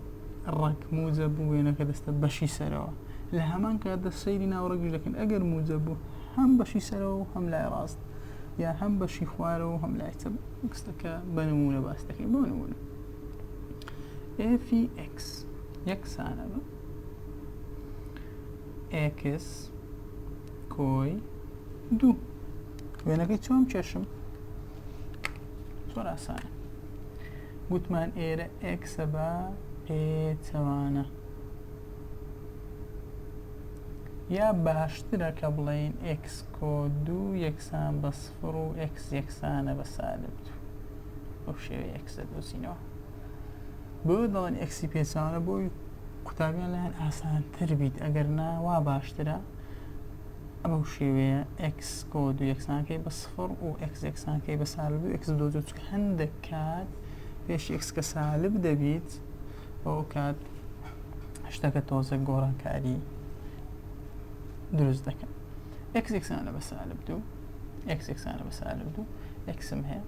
ڕەگ موجب بوو وێنەکە دەستە بەشی سەرەوە لە هەمان کاتدا سەیری ناو ڕەگیش دەکەن ئەگەر موجب بوو هەم بەشی سەرەوە و هەم لای ڕاست یا هەم بەشی خوارەوە و هەم لای چەپ. کەستەکە بە نمونە باس دەکەین بۆ نمونە ئێفی ئێکس یەکسانە بە ئێکس کۆی دوو. وێنەکەی چۆن چێشم زۆر ئاسانە گوتمان ئێرە ئێکسە بە پێچەوانە یا باشترە کە بڵێین ئێکس کۆ دوو یەکسان بە سفر و ئێکس یەکسانە بە سالب دوو بەو شێوەیە ئێکس دەدۆزینەوە. بۆ دەڵێن ئێکسی پێچەوانە بۆی قوتابیان لەیان ئاسانتر بیت ئەگەر نا وا باشترە ئەمە شێوەیە ئێکس کۆ دوو یەکسانکەی بە سفر و ئێکس یەکسانکەی بە سالب و ئێکس دۆزۆ چکە هەندێک کات پێشی ئێکس کە سالب دەبیت بەو کات شتەکە تۆزە گۆڕانکاری دروست دەکەن. ئێکس یەکسانە بە سالب دوو ئێکس یەکسانە بە سالب دوو ئێکسم هەیە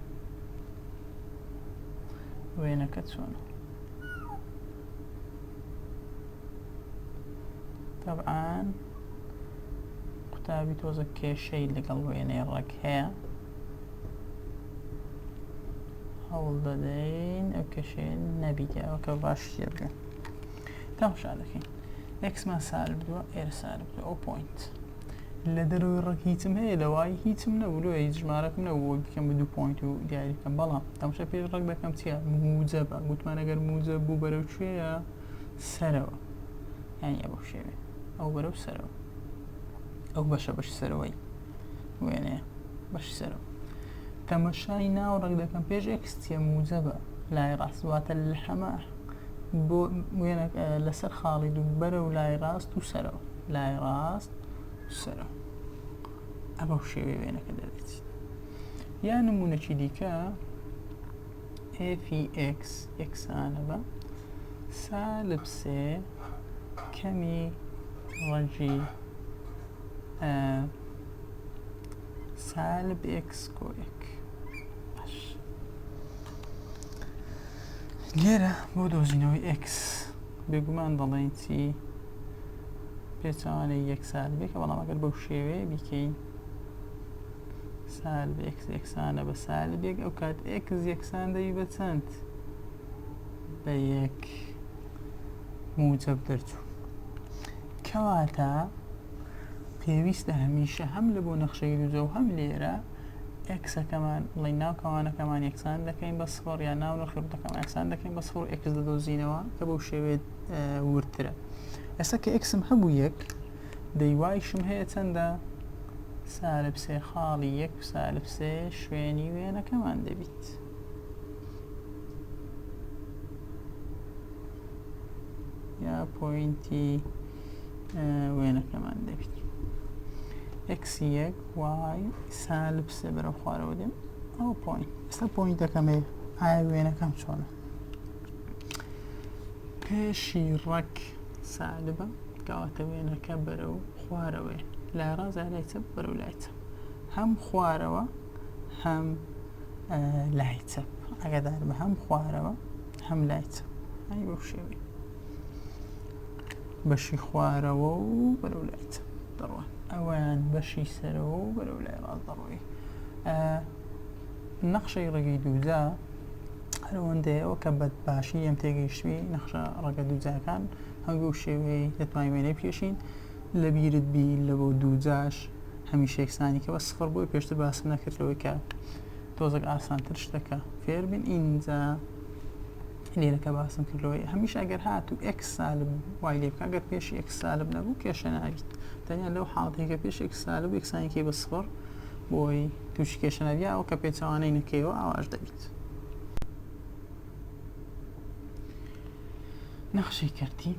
وێنەکە چۆنە طبعاً قوتابی تۆزە کێشەی لەگەڵ وێنەی ڕەگ هەیە هەوڵ دەدەین ئەو کێشەیە نەبیتە ئەوکە باشیە بگەن تەماشا دەکەین. ئێکسمان سالب دووە ئێرە سالب دووە ئەو پۆینت لە دەروی ڕەگ هیچم هەیە لە وای هیچم نەبوو لۆ هیچ ژمارەکەم نەبوو بکەم بە دوو پۆینت و دیاری بکەم بەڵام تەماشا پێش ڕەگ دەکەم چییە موجەبە گوتمان ئەگەر موجەب بوو بەرەو کوێیە سەرەوە یانی ئەوە شێوێ ئەو بەرەو سەرەوە ئەو بەشە بەشی سەرەوەی وێنەیە بەشی سەرەوە. تەماشای ناو ڕەگ دەکەم پێش ئێکس چییە موجەبە لای ڕاست واتە لە هەمە بۆ وێنە لەسەر خاڵی دوو بەرە و لای ڕاست و سەرەوە لای ڕاست سەرەوە ئەبەو شێوەیە وێنەکە دەردێتیت. یا نمونەکی دیکە فی ئێکس ئێکسانە بە سالب سێ کەمی ڕەنجی سالب ئێکس کۆیەک. باش لێرە بۆ دۆزینەوەی ئێکس بێگومان دەڵێن چی پێچوانەی یەک سالبێکە، بەڵام ئەگەر بەو شێوەیە بیکەین سالب ئێکس یەکسانە بە سالبێک ئەو کات ئێکس یەکسان دەوی بە چەند؟ بە یەک موجب دەرچوو. کەواتە پێویستە هەمیشە هەم لە بۆ نەخشەی دووجە و هەم لێرە ئێکسەکەمان بڵێن ناو کەوانەکەمان یەکسان دەکەین بە سفر یا ناو نرخڕوتەکەمان یەکسان دەکەین بە سفر ئێکس دەدۆزینەوە کە بەو شێوێت ورترە. ئێستا کە ئێکسم هەبوو یەک دەیوایشم هەیە چەندە؟ سالب سێ خاڵی یەک و سالب سێ شوێنی وێنەکەمان دەبیت. یا پۆینتی وێنەکەمان دەبیت. ئێکسی یەک وای سالب سێ بەرەو خوارەوە دێم ئەو پۆینت. ئێستا پۆینتەکەمێ ئایا وێنەکەم چۆنە؟ پێشی ڕەک سالبە کەواتە وێنەکە بەرەو خوارەوەیە، لای ڕاست لای چەپ بەرەو لای چەپ، هەم خوارەوە هەم لای چەپ، ئاگادار بە هەم خوارەوە هەم لای چەپ. ئای بەو شێوەیە بەشی خوارەوە و بەرەو لای چەپ دەڕوان، ئەویان بەشی سەرەوە و بەرەو لای ڕاست دەڕۆی. نەخشەی ڕێگەی دووجا هەرەوەندەیەوە کە بەدباشی ئەم تێگەیشتوی نەخشە ڕێگە دووجاکان هەمووی بەو شێوەیە دەتوانین وێنەی پێشین. لە بیرت بی لە بۆ دووجاش هەمیشە یەکسانی کە بە سفر بۆی پێشتر باسم نەکردەوەی کە تۆزێک ئاسانتر شتەکە فێر بین. ئینجا لێرەکە باسم کردەوەی هەمیشە ئەگەر هاتوو ئێکس سالب وای لێ بکە، ئەگەر پێشی ئێکس سالب نەبوو کێشە ناویت. تەنیا لەو حاڵەتەی کە پێش ئێکس سالب یەکسانێکی بە سفر بۆی تووشی کێشە ناوی ئەوە کە پێچەوانەی نەکەیەوە ئاواش دەبیت. نەخشەی کەرتی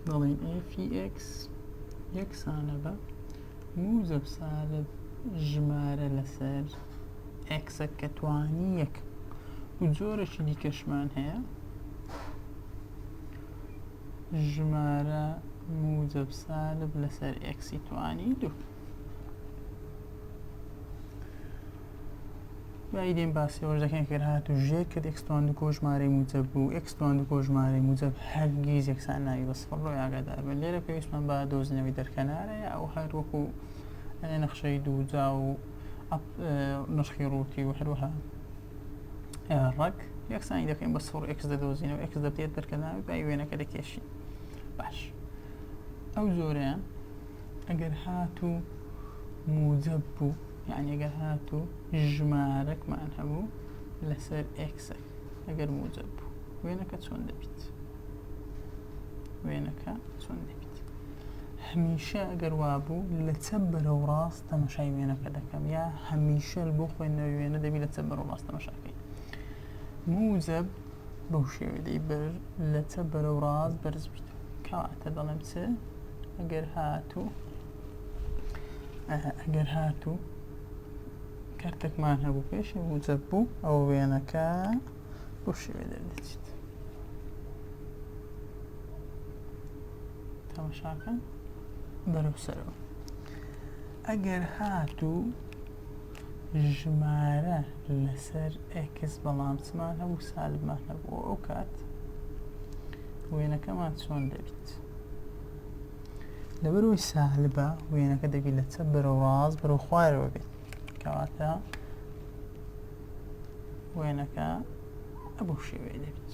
دەڵێن فی ئێکس یەکسانە بە موجب سالب ژمارە لەسەر ئێکسە کە توانی یەک. و جۆرەشی دیکەشمان هەیە ژمارە موجب سالب لەسەر ئێکسی توانی دوو. بای دێم باسی ئەوەش دەکەین کە هاتوو ژێر کرد ئێکس توان دوو کۆ ژمارەی موجب بوو، ئێکس توان دوو کۆ ژمارەی موجب هەرگیز یەکسان ناوی بە سفر ڕۆی ئاگادار بن. لێرە پێویستمان بە دۆزینەوەی دەرکەنارە یا ئەو هەر وەکو نەخشەی دووجا و نرخی ڕووتی و هەروەها ڕەک یەکسانی دەکەین بە سفر ئێکس دەدۆزینەوە ئێکس دەبێت دەرکەناوی بای وێنەکە دەکێشین. باش ئەو زۆرەیان ئەگەر هاتوو موجب بوو، یعنی ئەگەر هاتوو ژمارەکمان هەبوو لەسەر ئێکسە ئەگەر موجب بوو وێنەکە چۆن دەبیت؟ وێنەکە چۆن دەبیت؟ هەمیشە ئەگەر وابوو لە چەپ بەرەو ڕاست تەمەشای وێنەکە دەکەم، یا هەمیشە بۆ خوێندنەوەی وێنە دەبی لە چەپ بەرەو ڕاست تەمەشاکەی. موجب بەو شێوەیە دەی لە چەپ بەرەو ڕاست بەرز بیت. کەواتە دەڵێم چ ئەگەر هاتوو کارتێکمان هەبوو پێشی موجب بوو ئەو وێنەکە بۆ شێوەیە دەردەچیت. تەماشاکە بەرەو سەرەوە. ئەگەر هاتوو ژمارە لەسەر ئێکس بەڵام چمان هەبوو سالبمان هەبوو ئەو کات وێنەکەمان چۆن دەبیت؟ لەبەرەوەی سالبە وێنەکە دەبیت لە چەپ بەرەو ڕاست بەرەو خوارەوە بێت، کەواتە وێنەکە ئەبەو شێوەیە دەبیت.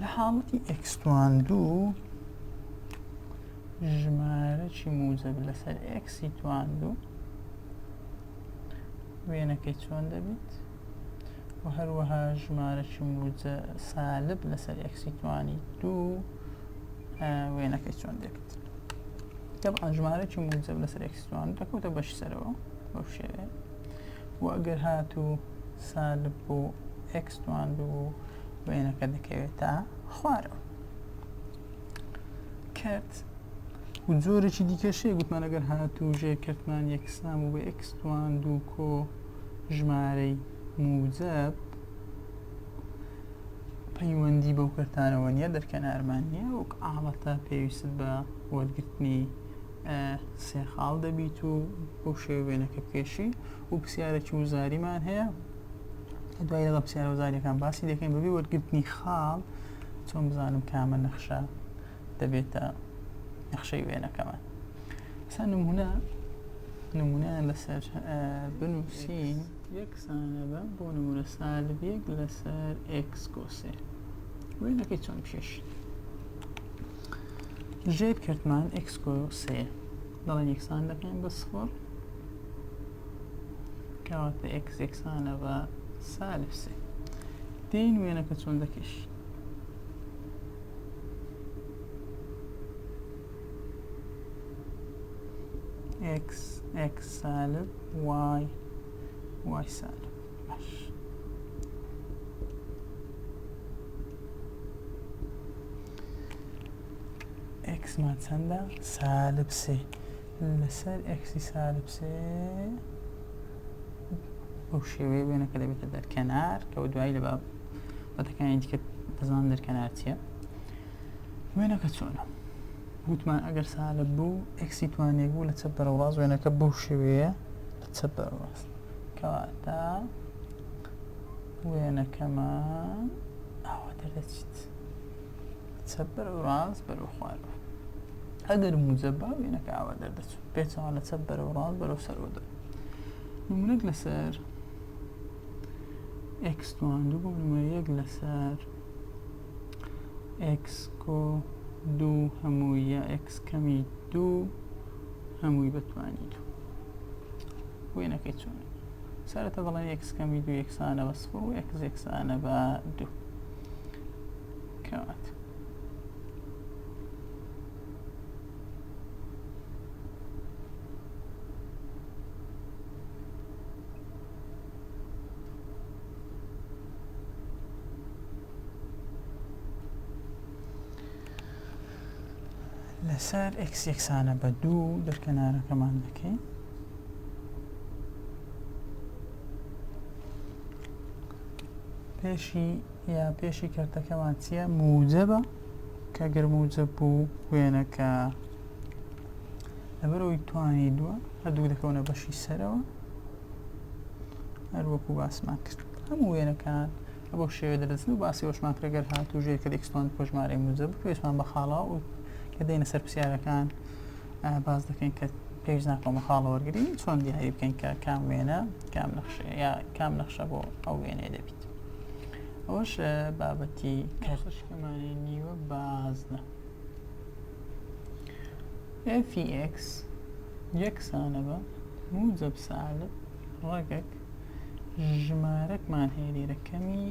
لە حاڵەتی ئێکس توان دوو ژمارەی موجب لەسەر ئێکسی توان دوو وێنەکەی چۆن دەبیت؟ و هەروەها ژمارەی موجب سالب لەسەر ئێکسی توانی دوو وێنەکەی چۆن دەبیت؟ طبعا ژمارەی موجب لەسەر ئێکسی توان دوو دەکەوتە بەشی سەرەوە بەو شێوەیە. و ئەگەر هاتوو سالب بوو ئێکس توان دوو وێنەکە دەکەوێتە خوارەوە. کرد و جۆرێکی دیکەشەیە گوتمان ئەگەر هاتوو ژێرکردمان یەکسان و بە x توان دوو کۆ ژمارەی موجب پەیوەندی بەو کەرتانەوە نییە دەرکەنارمان نییە و ئاڵەتە پێویست بە وەرگرتنی سێ خاڵ دەبیت و بەو شێوە وێنەکە بکێشی و پرسیارێکی وزاریمان هەیە دوای لەگەڵ پرسیارە وزاریەکان باسی دەکەین بەبێ وەرگرتنی خاڵ چۆن بزانم کامە نەخشە دەبێتە نەخشەی وێنەکەمان. ئەسا نمونەیان لەسەر بنووسین یەکسانە بە بۆ نمونە سالب یەک لەسەر x کۆسێ وێنەکەی چۆن بشێشین. ژێر کردمان x کۆسێ دەڵێن یەکسان دەکەین بە سفر کەواتە x یەکسانە بە سالب سێ دێین وێنەکە چۆن دەکەشین. x سالب y سالب باش x مان چەندە سالب سێ لەسەر x سالب سێ بەو شێوەیە وێنەکە دەبێتە دەرکەنار کەەوە دوایی لە بەتەکانی دیکە دەزان دەرکەنار چییە. وێنەکە چۆنە گوتمان ئەگەر سالب بوو ئەکسی توانێک بوو لە چەپ بەرەو ڕاست وێنەکە بەو شێوەیە لە چەپ بەرەو ڕاست کەواتە وێنەکەمان ئاوا دەردەچیت چەپ بەرەو ڕاست بەرەو خوارەوە. ئەگەر موجب بە وێنەکە ئاوا دەردەچوت پێچەوە لە چەپ بەرەو ڕاست بەرەو سەرەوە دەبێت. نمونەك لەسەر x تواندوو بۆ نمونە یەک لەسەر x کۆ دوو هەمووی یا x کەمی دوو هەمووی بەتوانی دوو وێنەکەی چۆنە. سەرەتا دەڵێن x کەمی دوو یەکسانە بە سفر و x یەکسانە بە دوو کەواتە لەسەر x یەکسانە بە دوو دەرکەنارەکەمان دەکەین پێشی کەرتەکەمان چییە موجبە کە گەر موجب بوو وێنەکە لەبەرەوەی توانی دووە هەردوو دەکەونە بەشی سەرەوە هەر وەکو باسمان کرد هەموو وێنەکان بۆ شێوە دەدەچن و باسی وەشمان کرد گەر هاتوو ژێر کە x توان بۆ ژمارەی موجب پێویستمان بە خاڵەوە و کە دێنە سەر پرسیارەکان باز دەکەین کە پێویست ناکەمە خاڵە وەرگری چۆن دیاری بکەین کە کام وێنە کام نەخشە یا کام نەخشە بۆ ئەو وێنەیە دەبیت. ئەوەش بابەتی کەرتەشکەمانی نیوە بازنە. f(x) یەکسانە بە موجب سالب ڕەگەک ژمارەکمان هەیە لێرە کەمی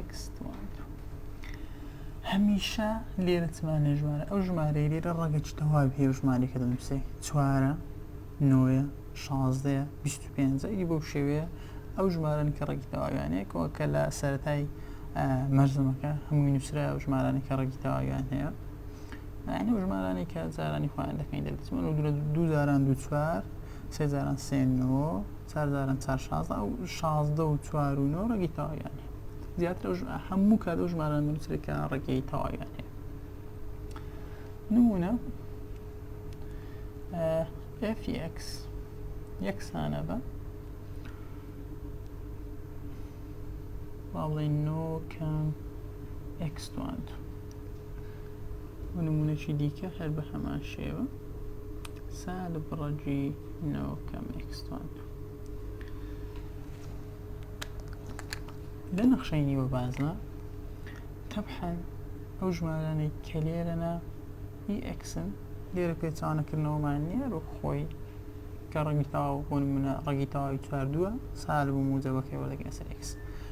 x توان هەمیشە لێرە چمانە ژمارە ئەو ژمارەی لێرە ڕەگەکی تەواوی هەیە ژمارەیەکە دەنووسێ 4 9 16 25 ئیدی بەو شێوەیە ئەو ژمارەن کە ڕێگی تەواویانەیە کە لە سەرەتای مەرزەمەکە هەمووی نووسرا ئەو ژمارانی کە ڕێگی تەواویان هەیە یعنی ئەو ژمارانی کە جارانی خۆیان دەکەین دەردەچمەن و دوو جاران دوو چوار سێ جاران سێ نۆ چار جاران چار شازدە و 16 و 4 و 9 ڕێگی تەواویان هەیە زیاتر هەموو کات ئەو ژماران دەنووسرێت کە ڕێگەی تەواویان هەیە. نمونە f(x) یەکسانە بە بڵێن 9 کەم x توان و نمونەی دیکە هەر بە هەمان شێوە سالب ڕەجی 9 کەم x توان. لە نەخشەی نیوە بازنە تەبحەن ئەو ژمارانەی کە لێرەنە ئن لێرە پێچانەکردنەوەمان نییە ڕۆ خۆی کە ڕەگی تەواو بۆ نمونە ڕەگی تەواوی چواردووە سالب و موجەبەکەی وەردەگرێتە سەر x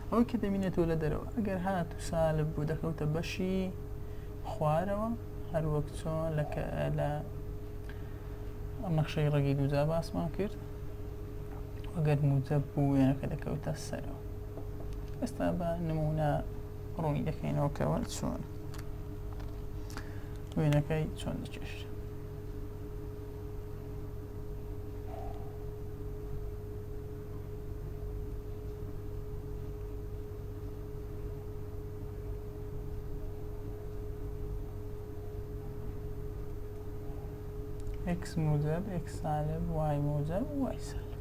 ئەوەی کە دەبینێتەوە لە دەرەوە ئەگەر هاتوو سالب بوو دەکەوتە بەشی خوارەوە هەر وەک چۆن لە نەخشەی ڕەگی دووجا باسمان کرد ئەگەر موجەب بوو وێنەکە دەکەوتە سەرەوە. ئێستا بە نمونە ڕوونی دەکەینەوە کەەوە چۆن وێنەکەی چۆن دەکێشێت. x موجب x سالب y موجب y سالب.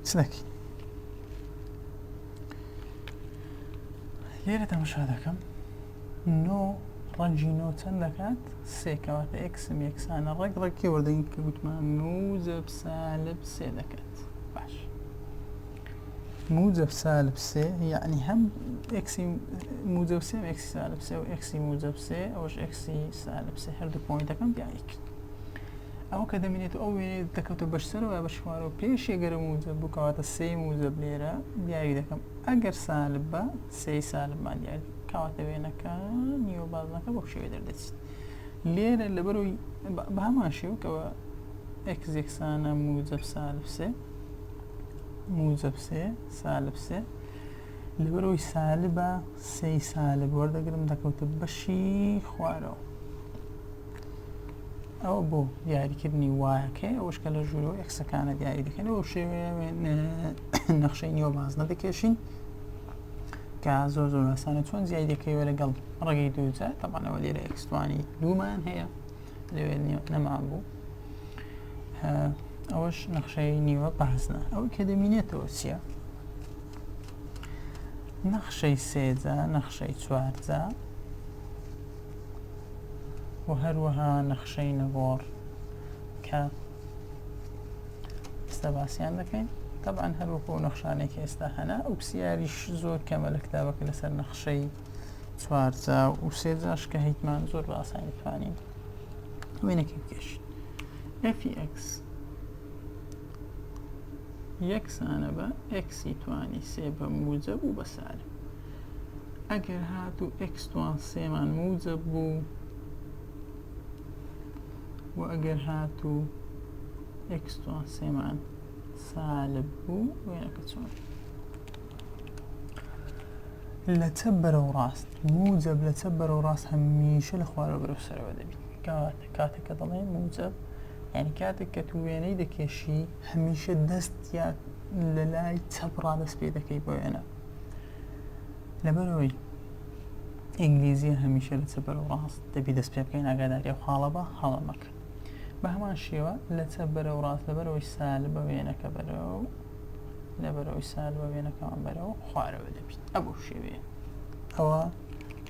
سلكي ليرة مشاهدكم نو رجي نو تندكات سي كوات اكس ميكس انا الرق كي وردين كقلت ما موجب سالب سي دكات باش موجب سالب سي يعني هم اكسي موجب سي اكسي سالب سي و اكسي موجب سي اوش اكسي سالب سي هر دو بوينت كم بيعيك او كدمينيت او وين تكتب باش سر باش خوارو بيش يقرا موجب بكوات سي موجب ليرة بيعيك دكم اگر سالب با سي سالب ما ديال كوات بينك نيو بازنك بوشي يدردس ليرة اللي بروي بهماشي وكوا اكس يكسانا موجب سالب سي موجب سي سالب سي اللي بروي سالبة سي سالب ورد اقرم تكتب بشي خوارو او بو دیاری کردنی وایکه اوش کلا جلو اکس کانه دیاری دکن او شیوه نقشه نیو باز ندکشین که زور زور آسانه چون زیادی که ولی قلب رقی دوزه طبعا اولی را اکس توانی دومان هیا لیوی نمع بو اوش نقشه نیو بازنه او که دمینه توسیه نقشه سیزه نقشه چوارزه وهروها نقشەی نەگۆڕ کە ئێستا باسییان دەکەین طبعا هەروەکو نەخشانێکی ئێستا هەنا ئەو پرسیاریش زۆر کەمە لە کتابەکە لەسەر نەخشەی چوارجا و سێجاش کە هیتمان زۆر بە ئاسانی توانین وێنەکەی بکەشین f(x) یەکسانە بە x توانی سێ بە موجب و بە سالب ئەگەر هاتوو x توان سێمان موجب بوو و اگر هاتو اکس توان سێمان سالب بوو وێنەکە چۆن لە چەپ بەرەو ڕاست موجب لە چەپ بەرەو ڕاست هەمیشە لە خوارەوە بەرەو سەرەوە دەبین کاتێک کە دەڵێن موجب یعنی کاتێک کە تو وێنەی دەکێشی هەمیشە دەست یا لە لای چەپ ڕادەست پێ دەکەی بۆ وێنە لەبەرەوەی ئینگلیزی هەمیشە لە چەپ بەرەو ڕاست دەبی دەست پێ بکەین ئاگاداری ئەو حاڵە بە هەڵە مەکە بە هەمان شێوە لە چەپ بەرەو ڕاست لەبەرەوەی سالبە وێنەکە بەرەو لەبەرەوەی سالبە وێنەکەمان بەرەو خوارەوە دەبین ئەبوو شێوەیە ئەوە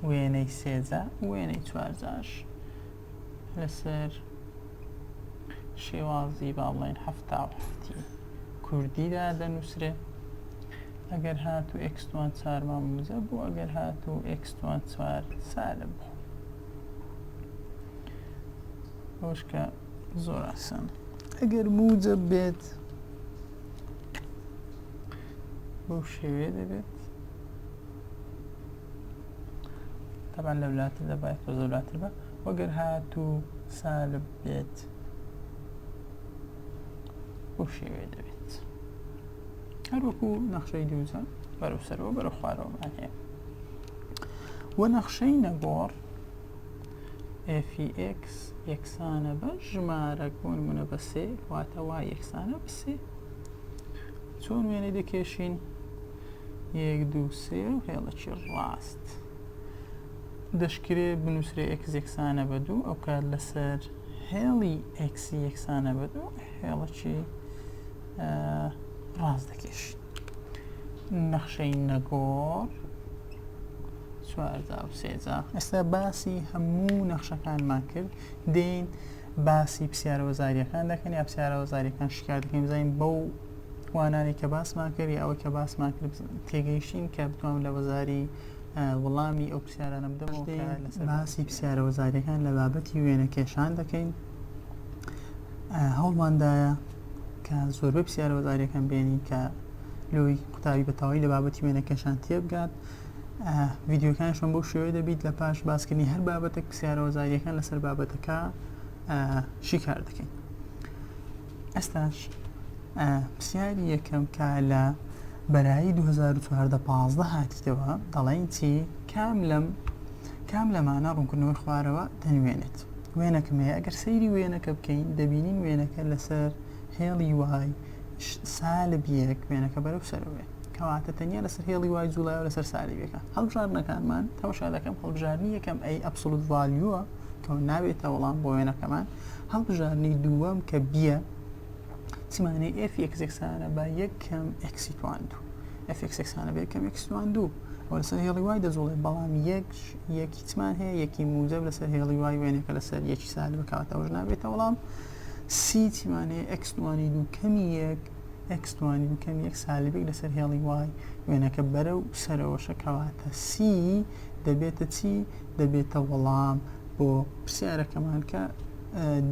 وێنەی سێجا وێنەی چوارجاش لەسەر شێوازی با بڵێن هەفتا و هەفتی کوردیدا دەنووسرێ ئەگەر هاتوو ئێکس توان چارمان موجب بوو ئەگەر هاتوو ئێکس توان چوار سالب بوو ئەوش کە زۆر ئاسان ئەگەر موجب بێت بەو شێوەیە دەبێت طبعا لە وڵاتە دەبێت بە زەولاتر بە وەگەر هاتوو سالب بێت بەو شێوەیە دەبێت هەروەکو نەخشەی دووزە بەرەو سەرەوە بەرەو خوارەوەمان هەیە و نەخشەی نەگۆڕ f(x) یەکسانە بە ژمارەک بۆ نمونە بە سێ واتە y یەکسانە بە سێ چۆن وێنەی دەکێشین یەک دوو سێ و هێڵەکی ڕاست دەشکرێ بنووسرێ x یەکسانە بە دوو ئەو کات لەسەر هێڵی x یەکسانە بە دوو هێڵەکی ڕاست دەکێشین نەخشەی نەگۆڕ چوارجا و سێجا ئێستا باسی هەموو نەخشەکانمان کرد دێین باسی پرسیارەوەزاریەکان دەکەن یا پرسیارەوەزاریەکان شکار دەکەین بزانین بەو توانانی کە باسمان کرد یا ئەوە کە باسمان کرد تێگەیشتین کە بتوانم لە وەزاری وەڵامی ئەو پرسیارانە بدەمەوە باسی پرسیارەوەزاریەکان لە بابەتی وێنەکێشان دەکەین هەوڵماندایە کە زۆربەی پرسیارەوەزاریەکان بێنین کە لۆی قوتابی بەتەواوی لە بابەتی وێنەکێشان تێبگات ڤیدیۆکانشان بەو شێوەیە دەبیت لە پاش باسکردنی هەر بابەتێک پرسیارەوەزاریەکان لەسەر بابەتەکە چی کار دەکەین ئێستاش پرسیاری یەکەم کە لە بەرایی 2014 هاتیتەوە دەڵێن چی کام لەمانە ڕوونکردنەوەی خوارەوە دەنوێنێت وێنەکەم هەیە ئەگەر سەیری وێنەکە بکەین دەبینین وێنەکە لەسەر هێڵی وای سالب یەک وێنەکە بەرەو سەرەوەی کەواتە تەنیا لەسەر هێڵی وای جوڵایەوە لەسەر سالبێکە هەڵبژاردنەکانمان تەماشا دەکەم هەڵبژاردننی یەکەم ئەی ئەبسولوت ڤالیووە کە ناوێتە وەڵام بۆ وێنەکەمان هەڵبژاردننی دووەم کە بیە چمانەی f x یەکسانە بە یەکەم ئەکسی توان دوو f x یەکسانە بە یەکەم ئەکسی توان دوو ئەوە لەسەر هێڵی وای دەزوڵێت بەڵام یەکی چمان هەیە یەکی موجب لەسەر هێڵی وای وێنەکە لەسەر یەکی سالبە کەواتە ئەوەش نابێتە وەڵام سی چمانەیە x توانی دوو کەمی یەک x توانی دوو کەمی یەک سالبێک لەسەر هێڵی وای وێنەکە بەرەو سەرەوەشە کەواتە سی دەبێتە چی دەبێتە وەڵام بۆ پرسیارەکەمان کە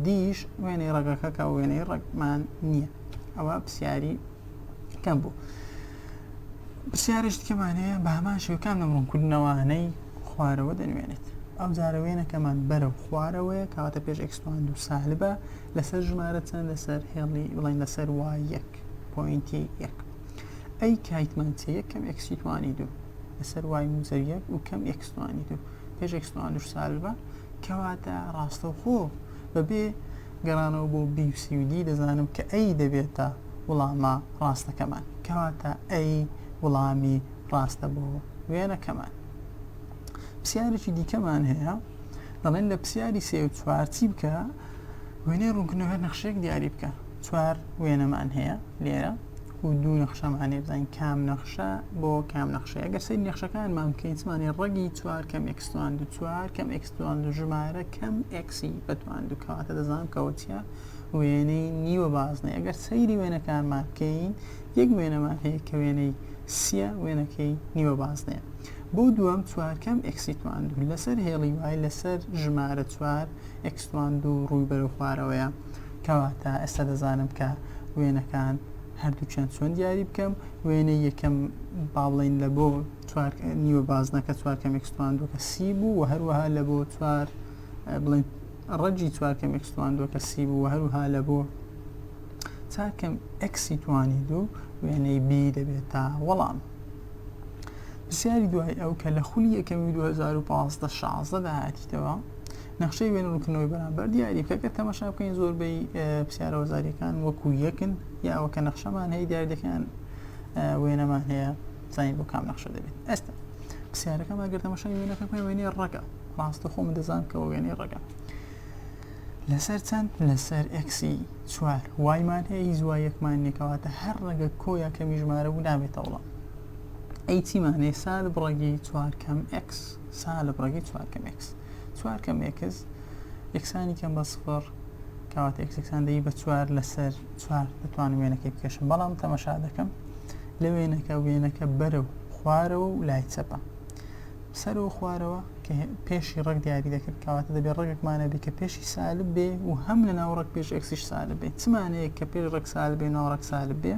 دیش وێنەی ڕەگەکە کە وێنەی ڕەگمان نییە ئەوە پرسیاری کەم بوو پرسیارش دیکەمانەیە بە هەمان شێوەکان لەم ڕوونکردنەوانەی خوارەوە دەنوێنێت ئەو جارە وێنەکەمان بەرەو خوارەوەیە کەواتە پێش ئەکسوان دوو سالبە لەسەر ژمارە چەند لەسەر هێڵی بڵین لەسەر وای یەک پۆینتی یەک ئەی کایتمان چێ یەکەم ئەکسی توانی دوو لەسەر وای موزەر یەک و کەم ئەکس توانی دوو پێش ئەکسوان دوو سالبە کەواتە ڕاستەوخۆ بەبێ گەڕانەوە بۆ بی و سی و دی دەزانم کە ئەی دەبێتە وڵامە ڕاستەکەمان کەواتە ئەی وڵامی ڕاستە بۆ وێنەکەمان پرسیارێکی دیکەمان هەیە دەڵێن لە پرسیاری سێ و چوار چی بکە وێنەی ڕوونکردنەوە نەخشەیەک دیاری بکە چوار وێنەمان هەیە لێرە و دوو نەخشەمان هەیە بزانین کام نەخشە بۆ کام نەخشەیە ئەگەر سەیری نەخشەکانمان بکەین چمانی ڕەگی چوار کەم ئەکستوان دوو چوار کەم ئەکستوان دوو ژمارە کەم ئەکسی بەتوان دوو کەواتە دەزانم کەوە چیە وێنەی نیوە بازنەی ئەگەر سەیری وێنەکانمان بکەین یەک وێنەمان هەیە کە وێنەی سیە وێنەکەی نیوە بازنەیە بۆ دووەم چوار کەم ئەکسی توان دوو لەسەر هێڵی وای لەسەر ژمارە چوار ئەکستوان دوو ڕووی بەرەو خوارەوەیە کەواتە ئێستا دەزانم کە وێنەکان هەردوو چەند چۆن دیاری بکەم وێنەی یەکەم باڵین لە بۆ نیوە بازنەکە چوار کەم ئەکستوان دوو کە سی بوو و هەروەها لە بۆ چوار بڵین ڕەجی چوار کەم ئەکستوان دوو کە سی بوو و هەروەها لە بۆ چوار کەم ئەکسی توانی دوو وێنەی بی دەبێتە وەڵام پرسیاری دوای ئەو کە لە خولی یەکەمی 2015 داهاتیتەوە نەخشەی وێنە ڕوونکردنەوەی بەرامبەر دیاری بکە کە تەماشا بکەین زۆربەی پرسیارە وەزاریەکان وەکو یەکن یا ئەوە کە نەخشەمان هەیە دیاری دەکەن وێنەمان هەیە زانین بۆ کام نەخشە دەبێت ئێستا پرسیارەکەم ئەگەر تەماشای وێنەکە بکەین وێنەی ڕەگە ڕاستەخۆ من دەزانم کە وێنەی ڕەگە لەسەر چەند لەسەر ئەکسی چوار وایمان هەیە هیچ وای یەکمان نیەکەواتە هەر ڕەگە کۆیا کەمی ژمارە بوو نابێتە وەڵام ئەی چیمانەیە سالب ڕەگی چوار کەم ئەکس سالب ڕەگی چوار کەم ئەکس چوار کەم ئەکس یەکسانی کەم بە سفر کەواتە ئەکس یەکسان دەی بە چوار لەسەر چوار دەتوانم وێنەکەی بکەشم بەڵام تەماشا دەکەم لە وێنەکە بەرەو خوارەوە و لای چەپە سەرەوە خوارەوە کە پێشی ڕەگ دیاری دەکرد کەواتە دەبێت ڕەگێکمانە بێ کە پێشی سالب بێ و هەم لە ناو ڕەگ پێش ئەکسیش سالب بێ چمانەیە کە پێش ڕەگ سالب بێ ناو ڕەگ سالب بێ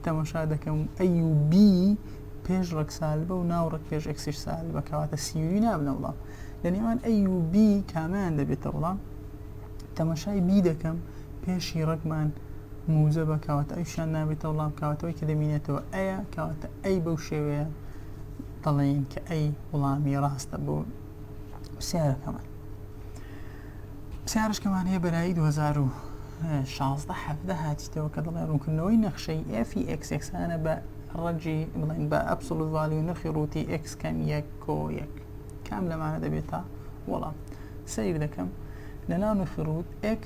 تەماشا دەکەم ئەی و بی پێش ڕەگ سالبە و ناو ڕەگ پێش ئەکسیش سالبە کەواتە سیوی نابنە وڵام لە نێوان ئەی و بی کامیان دەبێتە وڵام تەماشای بی دەکەم پێشی ڕەگمان موجبە کەواتە ئەوشیان نابێتە وڵام کەواتەوەی کە دەمینێتەوە ئەیە کەواتە ئەی بەو شێوەیە دەڵێن کە ئەی وڵامی ڕاستە بۆ پرسیارەکەمان پرسیارشکەمان هەیە بەرایی 2016 هاتیتەوە کە دەڵێن ڕوونکردنەوەی نەخشەی f x یەکسانە بە ڕەجی بڵین بە ئەبسولوت ڤالیو نرخی ڕووتی x کەم یەک کۆ یەک کام لەمانە دەبێتە وەڵام سەیر دەکەم لە ناو نرخی ڕووت x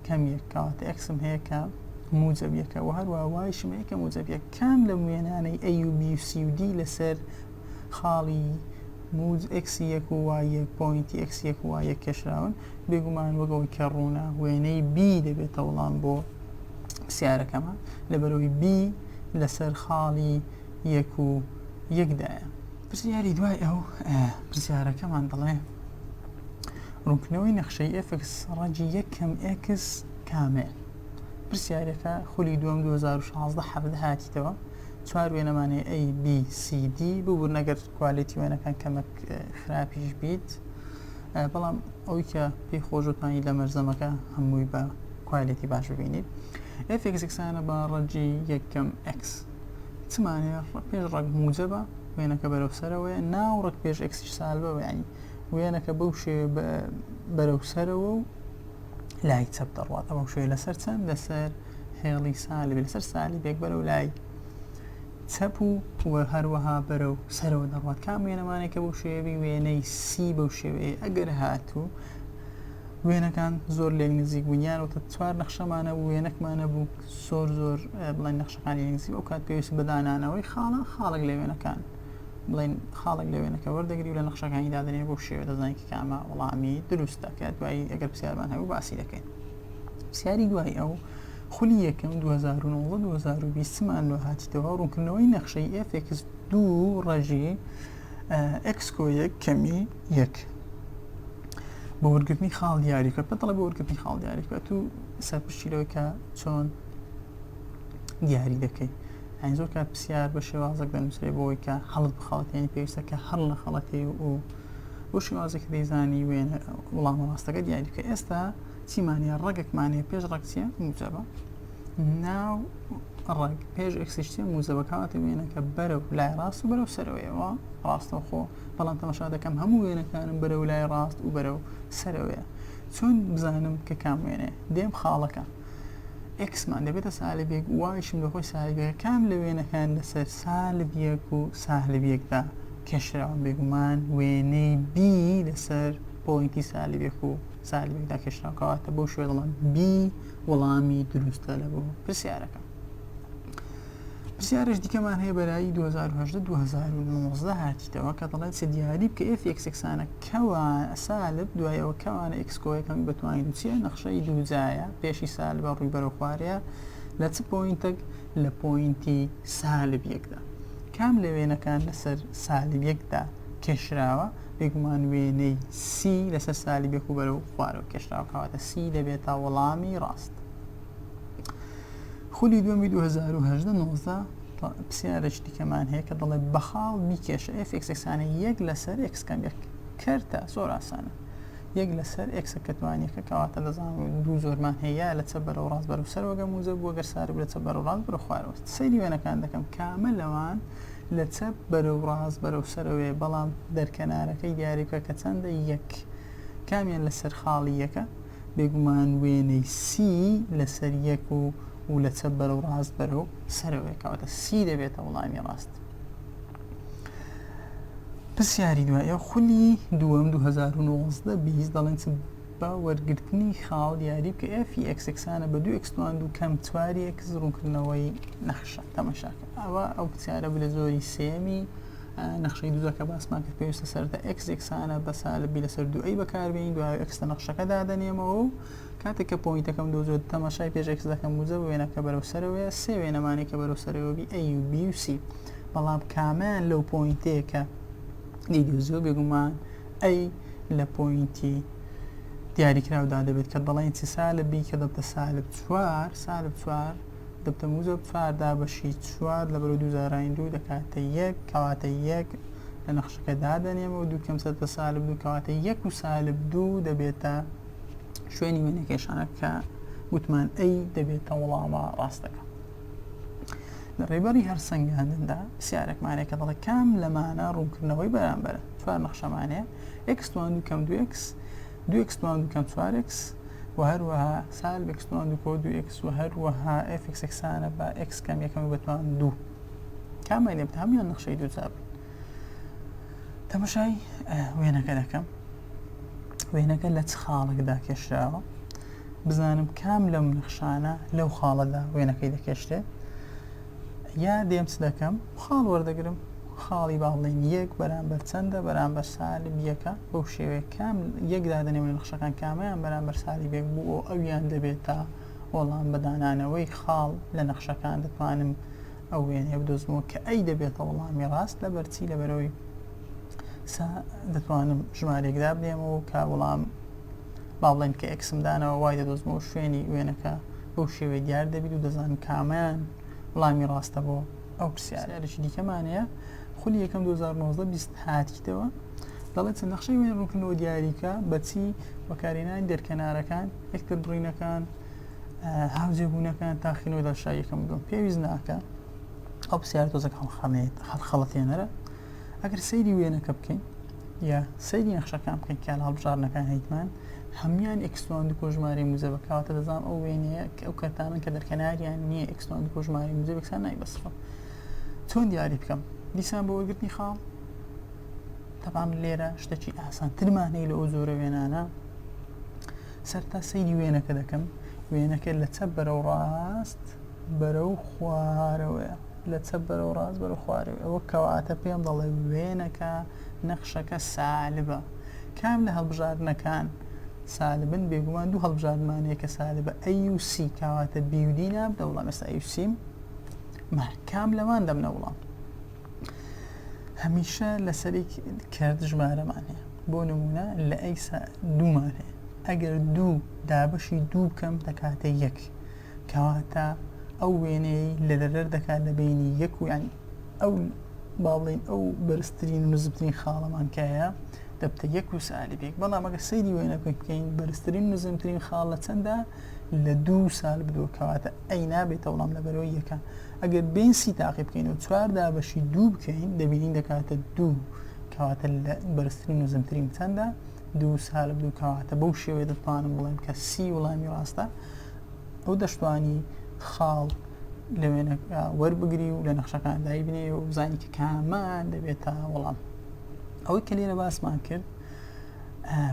کەم یەک کەواتە xم هەیە کە موجب یەکە و هەروەها وایشم هەیە کە موجب یەک کام لە وێنانەی a و b و c و d لەسەر خاڵی موج x یەک و y یەک پۆینتی x یەک و y یەک کێشراون بێگومان وەگەوەی کە ڕوونە وێنەی b دەبێتە وەڵام بۆ پرسیارەکەمان لەبەرەوەی b لەسەر خاڵی یەک و یەکدایە پرسیاری دوای ئەو پرسیارەکەمان دەڵێ ڕوونکردنەوەی نەخشەی f ڕەجی یەکەم x کامێ پرسیارەکە خولی دووەم 2016 هاتیتەوە چوار وێنەمانەیە A, B, C, D ببوو نەگەر کوالیتی وێنەکان کەمەک خراپیش بیت بەڵام ئەوی کە پێی خۆشتوانی لە مەرزەمەکە هەمووی بە کوالیتی باش ببینیت f یەکسانە بە ڕەجی یەکەم x چمانەیە پێش ڕەگ موجبە وێنەکە بەرەو سەرەوەیە ناو ڕەگ پێش ئەکسیش سالبە یعنی وێنەکە بەو شێوێ بەرەو سەرەوە و لای چەپ دەڕوات. ئەمە شوێ لەسەر چەند لەسەر هێڵی سالب لەسەر سالیبێک بەرەو لای چەپ و هەروەها بەرەو سەرەوە دەڕوات. کام وێنەمانێکە بەو شێوەی وێنەی سی بەو شێوەیە ئەگەر هاتوو وێنەکان زۆر لێک نزیک بوونیان و چوار نەخشەمانە بوو وێنەکمانە بوو زۆر بڵێن نەخشەکانی نزیک ئەو کات پێویست بەدانانەوەی خاڵێک لە وێنەکان بڵێن خاڵێک لە وێنەکە وەردەگری و لە نەخشەکانی دادنێ بۆ شێوە دەزانین کە کامە وەڵامی دروستە کە دوایی ئەگەر پرسیارمان هەبوو باسی دەکەین. پرسیاری دوای ئەو خولی یەکەم 2019-2020 مان لۆ هاتیتەوە ڕوونکردنەوەی نەخشەی FX2 ڕەژی X1 کەمی 1 بە وەرگرتنی خاڵ دیاریکە پێدەڵێ بە وەرگرتنی خاڵ دیاریکە تو سەرپشتیلەوەی کە چۆن دیاری دەکەی. ئەین زۆر کات پرسیار بە شێوازێک دەنووسێ بۆی کە هەڵت بخەڵەتێنی پێویستە کە هەڵ لە خەڵەتێ و بۆ شێوازێک دەیزانی وێنە وەڵامە ڕاستەکە دیاری بکە. ئێستا چیمانە ڕەگێکمانەیە پێش ڕەگ چییە موجەبە ناو ڕەگ پێش ئەکسیشتە موزەبە کاتە وێنەکە بەرەو لای ڕاست و بەرەو سەرەوەیەوە ڕاستەوخۆ بەڵام تەماشا دەکەم هەموو وێنەکانم بەرەو لای ڕاست و بەرەو سەرەوەیە. چۆن بزانم کە کام وێنێ دێم خاڵەکە ئێکسمان دەبێتە سالبێک وایشم لە خۆی سالبێک کام لە وێنەکان لەسەر سالب یەک و سالب یەکدا کێشراوە بێگومان وێنەی بی لەسەر پۆینتی سالبێک و سالبێکدا کێشراوە کەواتە بەو شوێ دەڵێن بی وەڵامی دروستە لە بۆ پرسیارەکە. پرسیارش دیکەمان هەیە بەرایی 2018-2019 هاتیتەوە کە دەڵێت چ دیاری بکە FX-ەکسانە کەوان سالب دوایەوە کەوانە X1 بتوانین چیە نەخشەی دووجایە پێشی سالبە ڕووی بەرەو خوارەیە لە چ پۆینتێک لە پۆینتی سالب یەکدا کام لە وێنەکان لەسەر سالب یەکدا کێشراوە بێگومان وێنەی سی لەسەر سالب یەک و بەرەو خوارەوە کێشراوە کەواتە سی دەبێتە وەڵامی ڕاست. خولی دووەمی 2018-19 پرسیارێکی دیکەمان هەیە کە دەڵێ بەخاڵ بیکێشە FX-ەکسانە یەک لەسەر X کەم یەک کەرتە زۆر ئاسانە یەک لەسەر X کە توانیەکە کەواتە دەزانم دوو زۆرمان هەیە لە چەپ بەرەو ڕاست بەرەو سەرەوەگە موزە بووە گەر سالب لە چەپ بەرەو ڕاست بەرەو خوارەوە سەیری وێنەکان دەکەم کامە لەوان لە چەپ بەرەو ڕاست بەرەو سەرەوەیە بەڵام دەرکەنارەکەی دیاریکە کە چەندە یەک کامیان لەسەر خاڵی یەکە بێگومان وێنەی سی لەسەر یەک و لە چەپ بەرەو ڕاست بەرەو سەرەوەی کەواتە سی دەبێتە وەڵامی ڕاست. پرسیاری دوایە خولی دووەم 2019-20 دەڵێن بە وەرگرتنی خاڵ دیاری بکە FX-ەکسانە بە 2x کەم 4x ڕوونکردنەوەی نەخشە تەماشاکە. ئەوە ئەو پرسیارە بە لە زۆری سێمی نەخشەی دووزەکە باسمان کرد پێویستە سەرەتا X-ەکسانە بە سالبی لەسەر 2a بەکاربێنین دوای X نەخشەکە دادەنێمەوە و کاتێک کە پۆینتەکەم دۆزۆ تەماشای پێش X دەکەم موزە وێنەکە بەرەو سەرەوەیە سێ وێنەمانێکە بەرەو سەرەوەبی A و B و C بەڵام کامیان لەو پۆینتەیەکە دیدۆزیۆ بێگومان A لە پۆینتی دیاریکراودا دەبێت کە دەڵێن چی سالبی کە دەبتە سالب 4 دەبتە موزە 4دا بەشی 4 لە بەرەو 2002 دەکاتە 1 کەواتە 1 لە نەخشەکە دادەنێمە و 2 کەم سەرتە سالب 2 کەواتە 1 و سالب 2 دەبێتە شوێنی وێنەکێشانە کە گوتمان ئەی دەبێتە وەڵامە ڕاستەکە. لە ڕێبەری هەر سەنگاندندا پرسیارێکمانەیە کە دەڵێت کام لەمانە ڕوونکردنەوەی بەرامبەرە چوار نەخشەمانەیە X2 کەم 2x 2x کەم 4x و هەروەها سالب X2 کۆ 2x و هەروەها FX-ەکسانە بە X کەم یەکەمی بەتوان 2 کامان لێ بتە هەمویان نەخشەی دووجا بن. تەماشای وێنەکە دەکەم وێنەکە لە چ خاڵێکدا کێشراوە بزانم کام لەم نەخشانە لەو خاڵەدا وێنەکەی دەکێشرێت یا دێم چ دەکەم خاڵ وەردەگرم خاڵی با بڵێن یەک بەرامبەر چەندە بەرامبەر سالب یەکە بەو شێوەیە کام یەک دادەنێم لە نەخشەکان کامیان بەرامبەر سالب یەک بوو ئەویان دەبێتە وەڵام بەدانانەوەی خاڵ لە نەخشەکان دەتوانم ئەو وێنەیە بدۆزمەوە کە ئەی دەبێتە وەڵامی ڕاست لەبەرچی لەبەرەوەی دەتوانم ژمارێکدا بنێمەوە کە وەڵام با بڵێن کە ئەکسم دانەوە وای دەدۆزمەوە شوێنی وێنەکە بەو شێوەیە دیار دەبێت و دەزانم کامیان وەڵامی ڕاستە بۆ ئەو پرسیارێکی دیکەمانەیە خولی یەکەم 2019 هاتیتەوە دەڵێت چەند نەخشەی وێنە ڕوونکردنەوە دیاریکە بەچی بەکارهێنانی دەرکەنارەکان یەکتر بڕینەکان هاوجێبوونەکان تاخینەوە دەشای یەکەم دوم پێویست ناکە ئەو پرسیارە تۆزێک هەڵخەڵەتێنەرە ئەگەر سەیری وێنەکە بکەین یا سەیری نەخشەکان بکەین کە لە هەڵبژارنەکان هەیتمان هەمویان ئێکس-2 ژمارەی موزەبە کەواتە دەزانم ئەو وێنەیە کە ئەو کەرتانن کە دەرکەناریان نییە ئێکس-2 ژمارەی موزەبێکسان نایبەسڕە. چۆن دیاری بکەم؟ دیسان بە وەرگرتنی خاڵ تەبان لێرە شتێکی ئاسانترمان هەیە لە ئەو زۆرە وێنانە. سەرتا سەیری وێنەکە دەکەم، وێنەکە لە چەپ بەرەو ڕاست بەرەو خوارەوەیە، لە چەپ بەرەو ڕاست بەرەو خوارەوە. ئەوە کەواتە پێم دەڵێ وێنەکە نەخشەکە سالبە. کام لە هەڵبژاردنەکان سالبن؟ بێگومان دوو هەڵبژاردنمانەیە کە سالبە ئەی و سی، کەواتە بی و دی نابدە وڵام ئێستا ئەی و سیم کام لەوان دەمنە وڵام. هەمیشە لەسەری کرد ژمارەمان هەیە. بۆ نمونە لە ئەیسا دوومان هەیە، ئەگەر دوو دابەشی دوو بکەم دەکاتە یەک، کەواتە ئەو وێنەی لە لەرەر دەکات لە بینی یەک و یعنی ئەو باڵێن ئەو بەرزترین و نزمترین خاڵەمان کایە دەبتە یەک و سالبێک. بەڵام ئەگەر سەیری وێنە بکەین بەرزترین و نزمترین خاڵ لە چەندە؟ لە دوو سالب بدووە، کەواتە ئەی نابێتە وەڵام لە بەرەوەی یەکە. ئەگەر بین سی تاقی بکەین و چوار دابەشی دوو بکەین دەبینین دەکاتە دوو، کەواتە لە بەرزترین و نزمترین چەندە؟ دوو سالب دوو، کەواتە بەو شێوەیە دەتوانم بڵێم کە سی وەڵامی ڕاستە. ئەو دەشتوانی خاڵ لە وێنەکە وەربگری و لە نەخشەکان دایبنێ و بزانی کە کامان دەبێتە وەڵام. ئەوەی کە لێرە باسمان کرد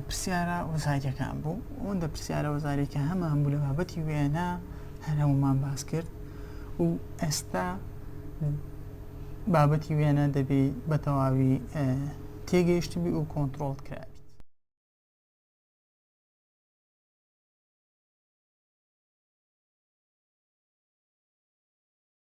پرسیارە وەزاریەکان بوو. ئەوەندە پرسیارە وەزاریەکە هەمان بوو لە بابەتی وێنە هەر هەمومان باس کرد و ئێستا بابەتی وێنە دەبێت بە تەواوی تێگەیشتبی و کۆنتڕۆڵ کرا.